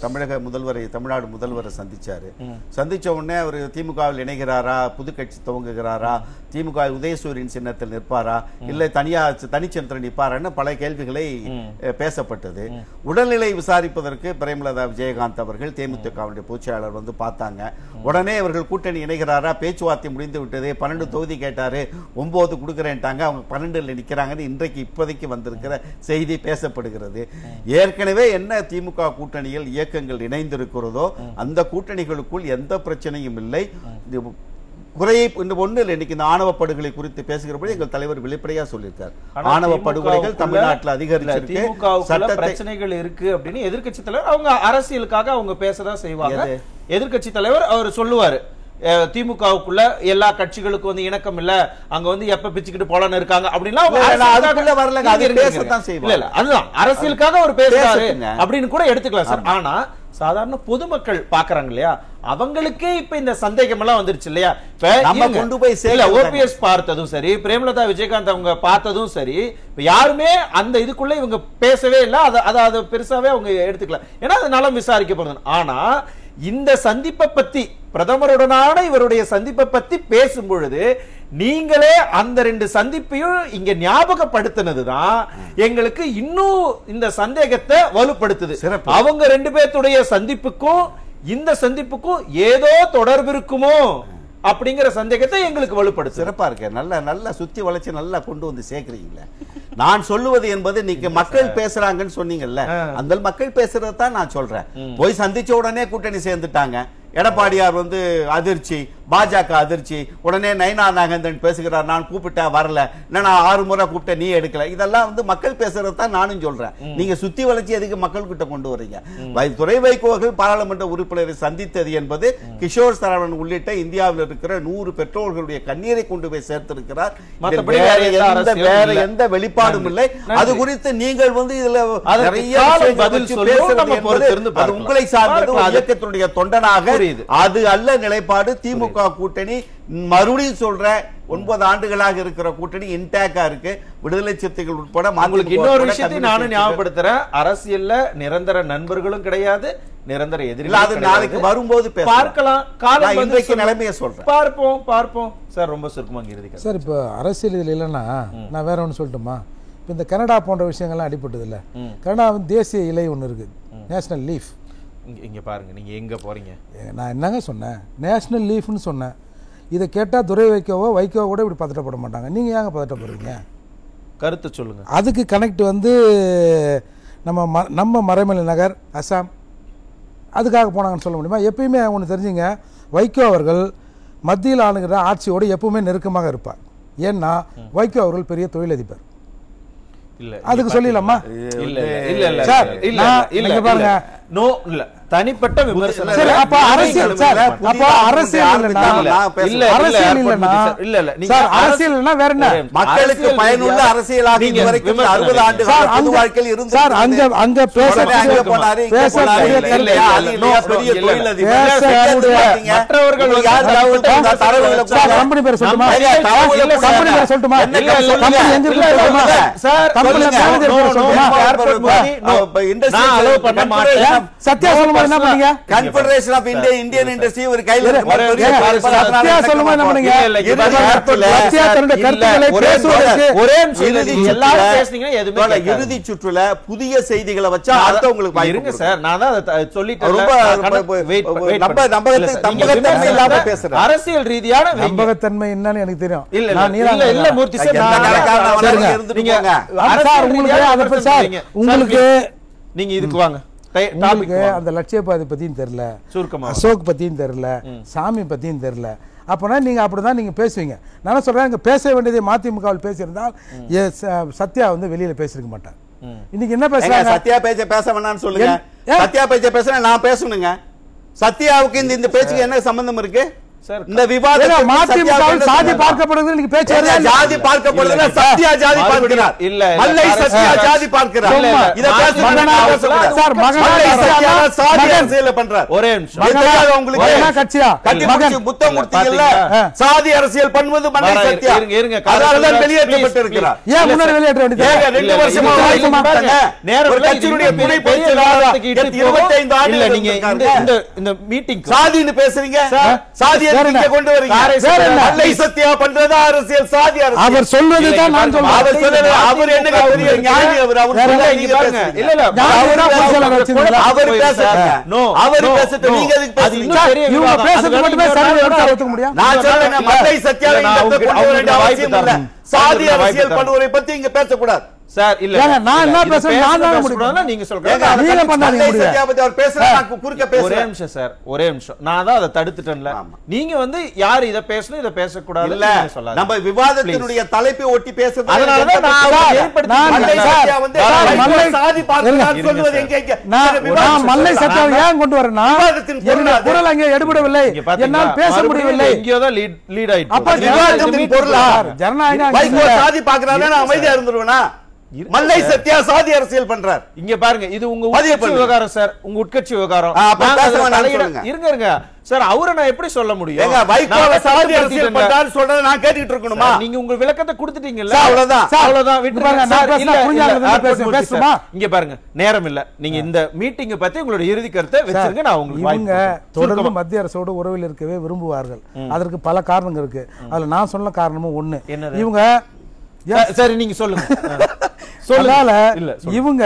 தமிழ்நாடு முதல்வரை சந்திச்ச உடனே அவர் திமுகவில் இணைகிறாரா, புது கட்சி துவங்குகிறாரா, திமுக உதயசூரியன் சின்னத்தில் நிற்பாரா, இல்லை தனிச்சின்னத்தில் நிற்பாரான்னு பல கேள்விகளை பேசப்பட்டது. உடல்நிலை விசாரிப்பதற்கு பிரேமலதா விஜயகாந்த் அவர்கள் தேமுதிகவுடைய பொதுச்செயலாளர் பார்த்தாங்க. உடனே அவர்கள் கூட்டணி இணைகிறாரா, பேச்சுவார்த்தை முடிந்து விட்டது, 12 தொகுதி கேட்டாரு, 9 கொடுக்கிறேன்ட்டாங்க, அவங்க 12 நிற்கிறாங்கன்னு இன்றைக்கு இப்போதைக்கு வந்திருக்கிற செய்தி பேசப்படுகிறது. ஏற்கனவே என்ன திமுக கூட்டணியில் இயக்கங்கள் இணைந்திருக்கிறதோ அந்த கூட்டணிகளுக்குள் எந்த பிரச்சனையும் இல்லை. குறையை ஒன்றில் இன்னைக்கு இந்த ஆணவ படுகொலை குறித்து பேசுகிறபோது எங்கள் தலைவர் வெளிப்படையா சொல்லியிருக்கார். ஆணவ படுகொலைகள் தமிழ்நாட்டில் அதிகரிச்சிருக்கு, பிரச்சனைகள் இருக்கு அப்படின்னு எதிர்க்கட்சி தலைவர் அவங்க அரசியலுக்காக அவங்க பேசதான் செய்வாங்க. எதிர்க்கட்சி தலைவர் அவர் சொல்லுவாரு, திமுகவுக்குள்ள எல்லா கட்சிகளுக்கும் இணக்கம் இல்ல, அங்க எப்ப பிச்சுக்கிட்டு போலான்னு இருக்காங்க அப்படின்னா அதுதான் அரசியலுக்காக அவர் பேசுறாரு அப்படின்னு கூட எடுத்துக்கலாம் சார். ஆனா சாதாரண பொதுமக்கள் பாக்குறாங்க இல்லையா, அவங்களுக்கே இப்ப இந்த சந்தேகம் எல்லாம் வந்துருச்சு இல்லையா? கொண்டு போய் OPS பார்த்ததும் சரி, பிரேமலதா விஜயகாந்த் அவங்க பார்த்ததும் சரி, இப்ப யாருமே அந்த இதுக்குள்ள இவங்க பேசவே இல்லை. அதை பெருசாவே அவங்க எடுத்துக்கலாம், ஏன்னா அது நலம் விசாரிக்கப்படுது. ஆனா இந்த சந்திப்பை பத்தி, பிரதமருடனான இவருடைய சந்திப்பை பத்தி பேசும் பொழுது நீங்களே அந்த 2 சந்திப்பையும் இங்க ஞாபகப்படுத்தினதுதான் எங்களுக்கு இன்னும் இந்த சந்தேகத்தை வலுப்படுத்துது. அவங்க 2 பேருடைய சந்திப்புக்கும் இந்த சந்திப்புக்கும் ஏதோ தொடர்பு இருக்குமோ அப்படிங்கிற சந்தேகத்தை எங்களுக்கு வலுப்படுத்து. சிறப்பா இருக்கு. நல்ல சுத்தி வளைச்சு நல்லா கொண்டு வந்து சேர்க்கிறீங்களே. நான் சொல்லுவது என்பது நீங்க மக்கள் பேசுறாங்கன்னு சொன்னீங்கல்ல, அந்த மக்கள் பேசுறதான் நான் சொல்றேன். போய் சந்திச்ச உடனே கூட்டணி சேர்ந்துட்டாங்க. எடப்பாடியார் அதிர்ச்சி, பாஜக அதிர்ச்சி, உடனே நயனா நாகேந்திரன் பேசுகிறார், நான் கூப்பிட்டா வரல, நான் 6 முறை கூப்பிட்ட நீ எடுக்கல. இதெல்லாம் மக்கள் பேசுறது தான் நானும் சொல்றேன். நீங்க சுத்தி வளைச்சி எதுக்கு மக்கள் கிட்ட கொண்டு வரீங்க? துரை வைகோவர்கள் பாராளுமன்ற உறுப்பினரை சந்தித்தது என்பது கிஷோர் சரவணன் உள்ளிட்ட இந்தியாவில் இருக்கிற 100 பெற்றோர்களுடைய கண்ணீரை கொண்டு போய் சேர்த்திருக்கிறார். வேற எந்த வெளிப்பாடும் இல்லை. அது குறித்து நீங்கள் இதுல நிறைய உங்களை சார்ந்தது இயக்கத்தினுடைய தொண்டனாக அது அல்ல நிலைப்பாடு. திமுக திமுக கூட்டணி மறுபடியும் சொல்ற 9 ஆண்டுகளாக இருக்கிற கூட்டணி இன்டாக்டா இருக்கு. விடுதலை சிறுத்தைகள் உட்பட உங்களுக்கு இன்னொரு விஷயத்தை நானும் ஞாபகப்படுத்துறேன். அரசியல்ல நிரந்தர நண்பர்களும் கிடையாது, நிரந்தர எதிரிகள். அது நாளைக்கு வரும்போது பார்க்கலாம். காலம் இன்றைக்கு நிலைமையை சொல்றேன். பார்ப்போம் சார். ரொம்ப சுருக்கமாக இறுதி சார். இப்போ அரசியல் இதில் இல்லைன்னா நான் வேற ஒன்று சொல்லட்டுமா? இப்போ இந்த கனடா போன்ற விஷயங்கள்லாம் அடிபட்டது இல்லை. கனடா தேசிய இலை ஒன்று இருக்குது, நேஷனல் லீஃப். இங்க பாருங்க, நீங்க எங்க போறீங்க? நான் என்னங்க சொன்னேன்? நேஷனல் லீஃப்னு சொன்னேன். இதை கேட்டால் துரை வைக்கோவோ கூட இப்படி பதட்டப்பட மாட்டாங்க. நீங்கள் ஏங்க பதட்டப்படுறீங்க? கருத்து சொல்லுங்க. அதுக்கு கனெக்ட் வந்து நம்ம மறைமலை நகர், அசாம், அதுக்காக போனாங்கன்னு சொல்ல முடியுமா? எப்பயுமே ஒன்று தெரிஞ்சுங்க, வைகோ அவர்கள் மத்தியில் ஆளுகிற ஆட்சியோடு எப்பவுமே நெருக்கமாக இருப்பார். ஏன்னா வைகோ அவர்கள் பெரிய தொழிலதிபர். அதுக்கு சொல்லிடலாமா? இல்ல சார், இல்ல பாருங்க, நோ இல்ல தனிப்பட்ட விமர்சனம். சரி, அப்ப அரசியல் சார், அப்ப அரசியல் இல்லன்னா வேற என்ன? மக்களுக்கு பயனுள்ள அரசியலாக இதுவரைக்கும் 60 ஆண்டுகள் பொது வாழ்க்கையில் இருந்து சார், அங்க பேசக்கூடிய மற்றவர்கள் தரவுகளை சார் கம்பெனி பேர் சொல்லட்டுமா? கம்பெனி பேர் சொல்லட்டுமா? சார் கம்பெனி மேனேஜர் பேர் சொல்லட்டுமா? சத்யா சொல்லுமா என்ன பண்ணீங்க? கன்ஃபெடரேஷன் ஆஃப் இந்தியன் இண்டஸ்ட்ரி ஒரு கையில சத்யா சொல்லுமா என்ன பண்ணீங்க? சத்யா தன்னுடைய கருத்துக்களை பேசுவதற்கு ஒரே எல்லாரும் பேசுனீங்க. எதுமே இறுதி சுற்றுல புதிய செய்திகளை வச்சா அடுத்து உங்களுக்கு இருங்க சார். நான் தான் அதை சொல்லிட்டேன். நம்பகத்தன்மை இல்லாம பேசுறேன். அரசியல் ரீதியான நம்பகத்தன்மை என்னன்னு எனக்கு தெரியும். இல்ல மூர்த்தி சார், உங்களுக்கு நீங்க இதுக்கு வாங்க. அந்த லட்சியபாதை பத்தியும் தெரியல, அசோக் பத்தியும் தெரியல, சாமி பத்தியும் தெரியல. அப்பனா நீங்க அப்படிதான் நீங்க பேசுவீங்க. நான் சொல்றேன், இங்க பேச வேண்டியதை மதிமுகவில் பேசியிருந்தால் சத்யா வந்து வெளியில பேசிருக்க மாட்டார். இன்னைக்கு என்ன பேசுறாங்க? சத்யா பேச வேணாம்னு சொல்லுங்க. சத்யா பேசுறேன், நான் பேசணுங்க. சத்யாவுக்கு இந்த பேச்சுக்கு என்ன சம்பந்தம் இருக்கு? இந்த விவாதம் மதிமுகவில் சாதி பார்க்கப்படுகிறது. நீங்க பேச்சு ஜாதி பார்க்கப்படுகிறது. சத்யா ஜாதி பார்க்கிறார். இல்ல மல்லை சத்யா ஜாதி பார்க்கிறார். இத பேசுறாங்க சார். மகனாக சத்யா சாதி அரசியல் பண்றார். ஒரே நிமிஷம். உங்களுக்கு என்ன கட்சியா கட்டி முத்தமூர்த்தியில சாதி அரசியல் பண்ணுவது மல்லை சத்யா. அதனால தான் வெளியேற்றப்பட்டு இருக்கிறார். ஏன் முன்னாடி வெளியேற்ற வேண்டியது? 2 வருஷமா வாய்ப்பு மாட்டாங்க. ஒரு கட்சியுடைய துணை பொதுச் செயலாளர் 25 ஆண்டு இல்ல. நீங்க இந்த மீட்டிங் சாதின்னு பேசுறீங்க. சாதி கொண்டு வரீங்க. மல்லை சத்யா பண்றதா அரசியல், சாதி அரசியல். அவர் சொல்வதுதான் நான் சொல்றேன். அவர் சொல்றது அவர் என்ன பெரிய ஞானி. அவர் பாருங்க. இல்ல அவர் பேசுறாங்க. நோ அவர் பேசிட்டு நீங்க எதுக்கு பேசுறீங்க? இவங்க பேசுறது மட்டுமே சரி எடுத்துக்க முடியும். நான் சொல்றேன், மல்லை சத்யாவை இந்த கொண்டு வர வேண்டிய அவசியம் இல்ல. சாதி அரசியல் பண்ணுவதை பத்தி இங்க பேசக்கூடாது சார். இல்ல நான் என்ன பேசுறேன்? நான் தான் முடியும். நீங்க சொல்றீங்க நீங்க பண்ணாதீங்க. அவர் பேசுறாரு, நான் குறுக்க பேசுறேன். ஒரே நிமிஷம் சார், ஒரே நிமிஷம். நான் தான் அதை தடுத்துட்டேன்ல. நீங்க வந்து யார் இத பேசணும் இத பேச கூடாது இல்ல. நம்ம விவாதத்தினுடைய தலைப்பை ஒட்டி பேசுறது. அதனால தான் நான் மல்லை சத்யா வந்து சாதி பார்க்கிறார் சொல்வது எங்க? நான் மல்லை சத்யாவை ஏன் கொண்டு வரேன்னா, என்னோட குரல் அங்கே எடுபடவில்லை, என்னால் பேச முடியவில்லை. எங்கேயோ தான் லீட் ஆயிட்டு. அப்ப விவாதத்தின் பொருளா ஜனநாயகம் சாதி பார்க்கறானே நான் அமைதியா இருந்துருவேனா? மல்லை சத்யா சாதி அரசியல் பண்றார். இங்க பாருங்க, இது உங்க உட்கட்சி விவகாரம் சார், உங்க உட்கட்சி விவகாரம். இருங்க சார், அவரை நான் எப்படி சொல்ல முடியும்? வைகோவை சாதி அரசியல் பண்றாரு சொல்றத நான் கேட்டுட்டு இருக்கணுமா? நீங்க உங்க விளக்கத்தை கொடுத்துட்டீங்கல்ல, அவ்வளவுதான். இங்க பாருங்க, நேரம் இல்ல. நீங்க இந்த மீட்டிங் பத்தி உங்களோட இறுதி கருத்தை வச்சிருங்க. நான் உங்களுக்கு தொடர்ந்து மத்திய அரசோட உறவில் இருக்கவே விரும்புவார்கள். அதற்கு பல காரணங்கள் இருக்கு. அதுல நான் சொன்ன காரணமும் ஒண்ணு. இவங்க சரி நீங்க சொல்லுங்க. இவங்க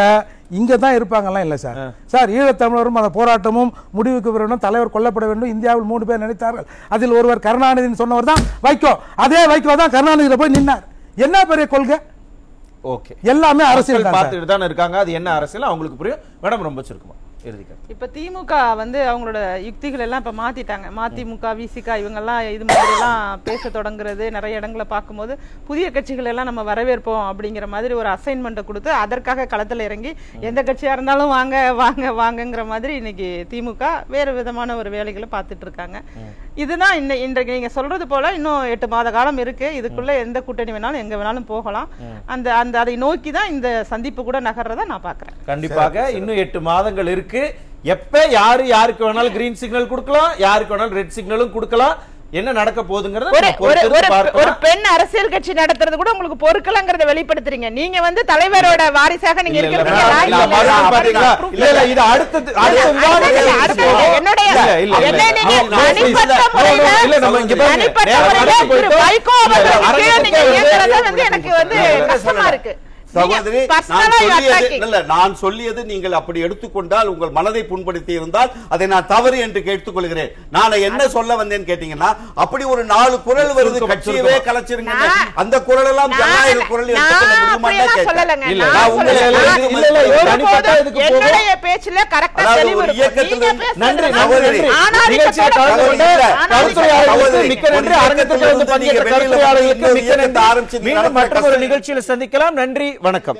இங்க தான் இருப்பாங்கலாம் இல்ல சார். சார், ஈழத்தமிழரும் அந்த போராட்டமும் முடிவுக்கு வரணும், தலைவர் கொல்லப்பட வேண்டும். இந்தியாவில் 3 பேர் நினைத்தார்கள். அதில் ஒருவர் கருணாநிதினு சொன்னவர் தான் வைகோ. அதே வைகோ தான் கருணாநிதியில போய் நின்னார். என்ன பெரிய கொள்கை? ஓகே, எல்லாமே அரசியல் பார்த்துட்டு தான் இருக்காங்க. அது என்ன அரசியல் அவங்களுக்கு புரியும். மேடம் ரொம்ப சுருக்கமா. இப்ப திமுக வந்து அவங்களோட யுக்திகள் எல்லாம் இப்ப மாத்திட்டாங்க. மதிமுக, விசிக இவங்கெல்லாம் இது மாதிரி எல்லாம் பேச தொடங்குறது நிறைய இடங்களை பார்க்கும்போது புதிய கட்சிகள் எல்லாம் நம்ம வரவேற்போம் அப்படிங்கிற மாதிரி ஒரு அசைன்மெண்ட்டை கொடுத்து அதற்காக களத்துல இறங்கி எந்த கட்சியா இருந்தாலும் வாங்க வாங்க வாங்கங்கிற மாதிரி இன்னைக்கு திமுக வேறு விதமான ஒரு வேலைகளை பார்த்துட்டு இருக்காங்க. இதுதான் இன்றைக்கு நீங்க சொல்றது போல இன்னும் 8 மாத காலம் இருக்கு. இதுக்குள்ள எந்த கூட்டணி வேணாலும் எங்க வேணாலும் போகலாம். அந்த அதை நோக்கி தான் இந்த சந்திப்பு கூட நகர்றதை நான் பாக்குறேன். கண்டிப்பாக இன்னும் 8 மாதங்கள் இருக்கு. எப்ப யாருக்கு வேணாலும் கிரீன் சிக்னல் கொடுக்கலாம், யாருக்கு வேணாலும் ரெட் சிக்னலும் கொடுக்கலாம். என்ன நடக்க போகுதுங்கறத ஒரு பெண் அரசியல் கட்சி நடத்துறது கூட உங்களுக்கு பொறுக்கலங்கறத வெளிப்படுத்துறீங்க. நீங்க வந்து தலைவரோட வாரிசாக நீங்க இருக்கிறீங்க. இது அடுத்து என்னுடைய என்ன நீங்க தனிப்பட்ட முறையில வைகோ அவர்களுக்கு நீங்க ஏத்துறது வந்து எனக்கு வந்து கஷ்டமா இருக்கு. சகோதரி, நான் சொல்லியது நீங்கள் அப்படி எடுத்துக்கொண்டால் உங்கள் மனதை புண்படுத்தி இருந்தால் அதை நான் தவறு என்று கேட்டுக்கொள்கிறேன். நான் என்ன சொல்ல வந்தேன் கேட்டீங்கன்னா, அப்படி ஒரு 4 குரல் வருது, கட்சியவே கலைச்சிருங்க, அந்த குரல் எல்லாம் ஜனநாயக குரல் எடுத்துக்கொள்ள முடியுமா கேட்டேன். என்னுடைய பேச்சுல கரெக்டா தெளிவு நிகழ்ச்சியில் சந்திக்கலாம். நன்றி, வணக்கம்.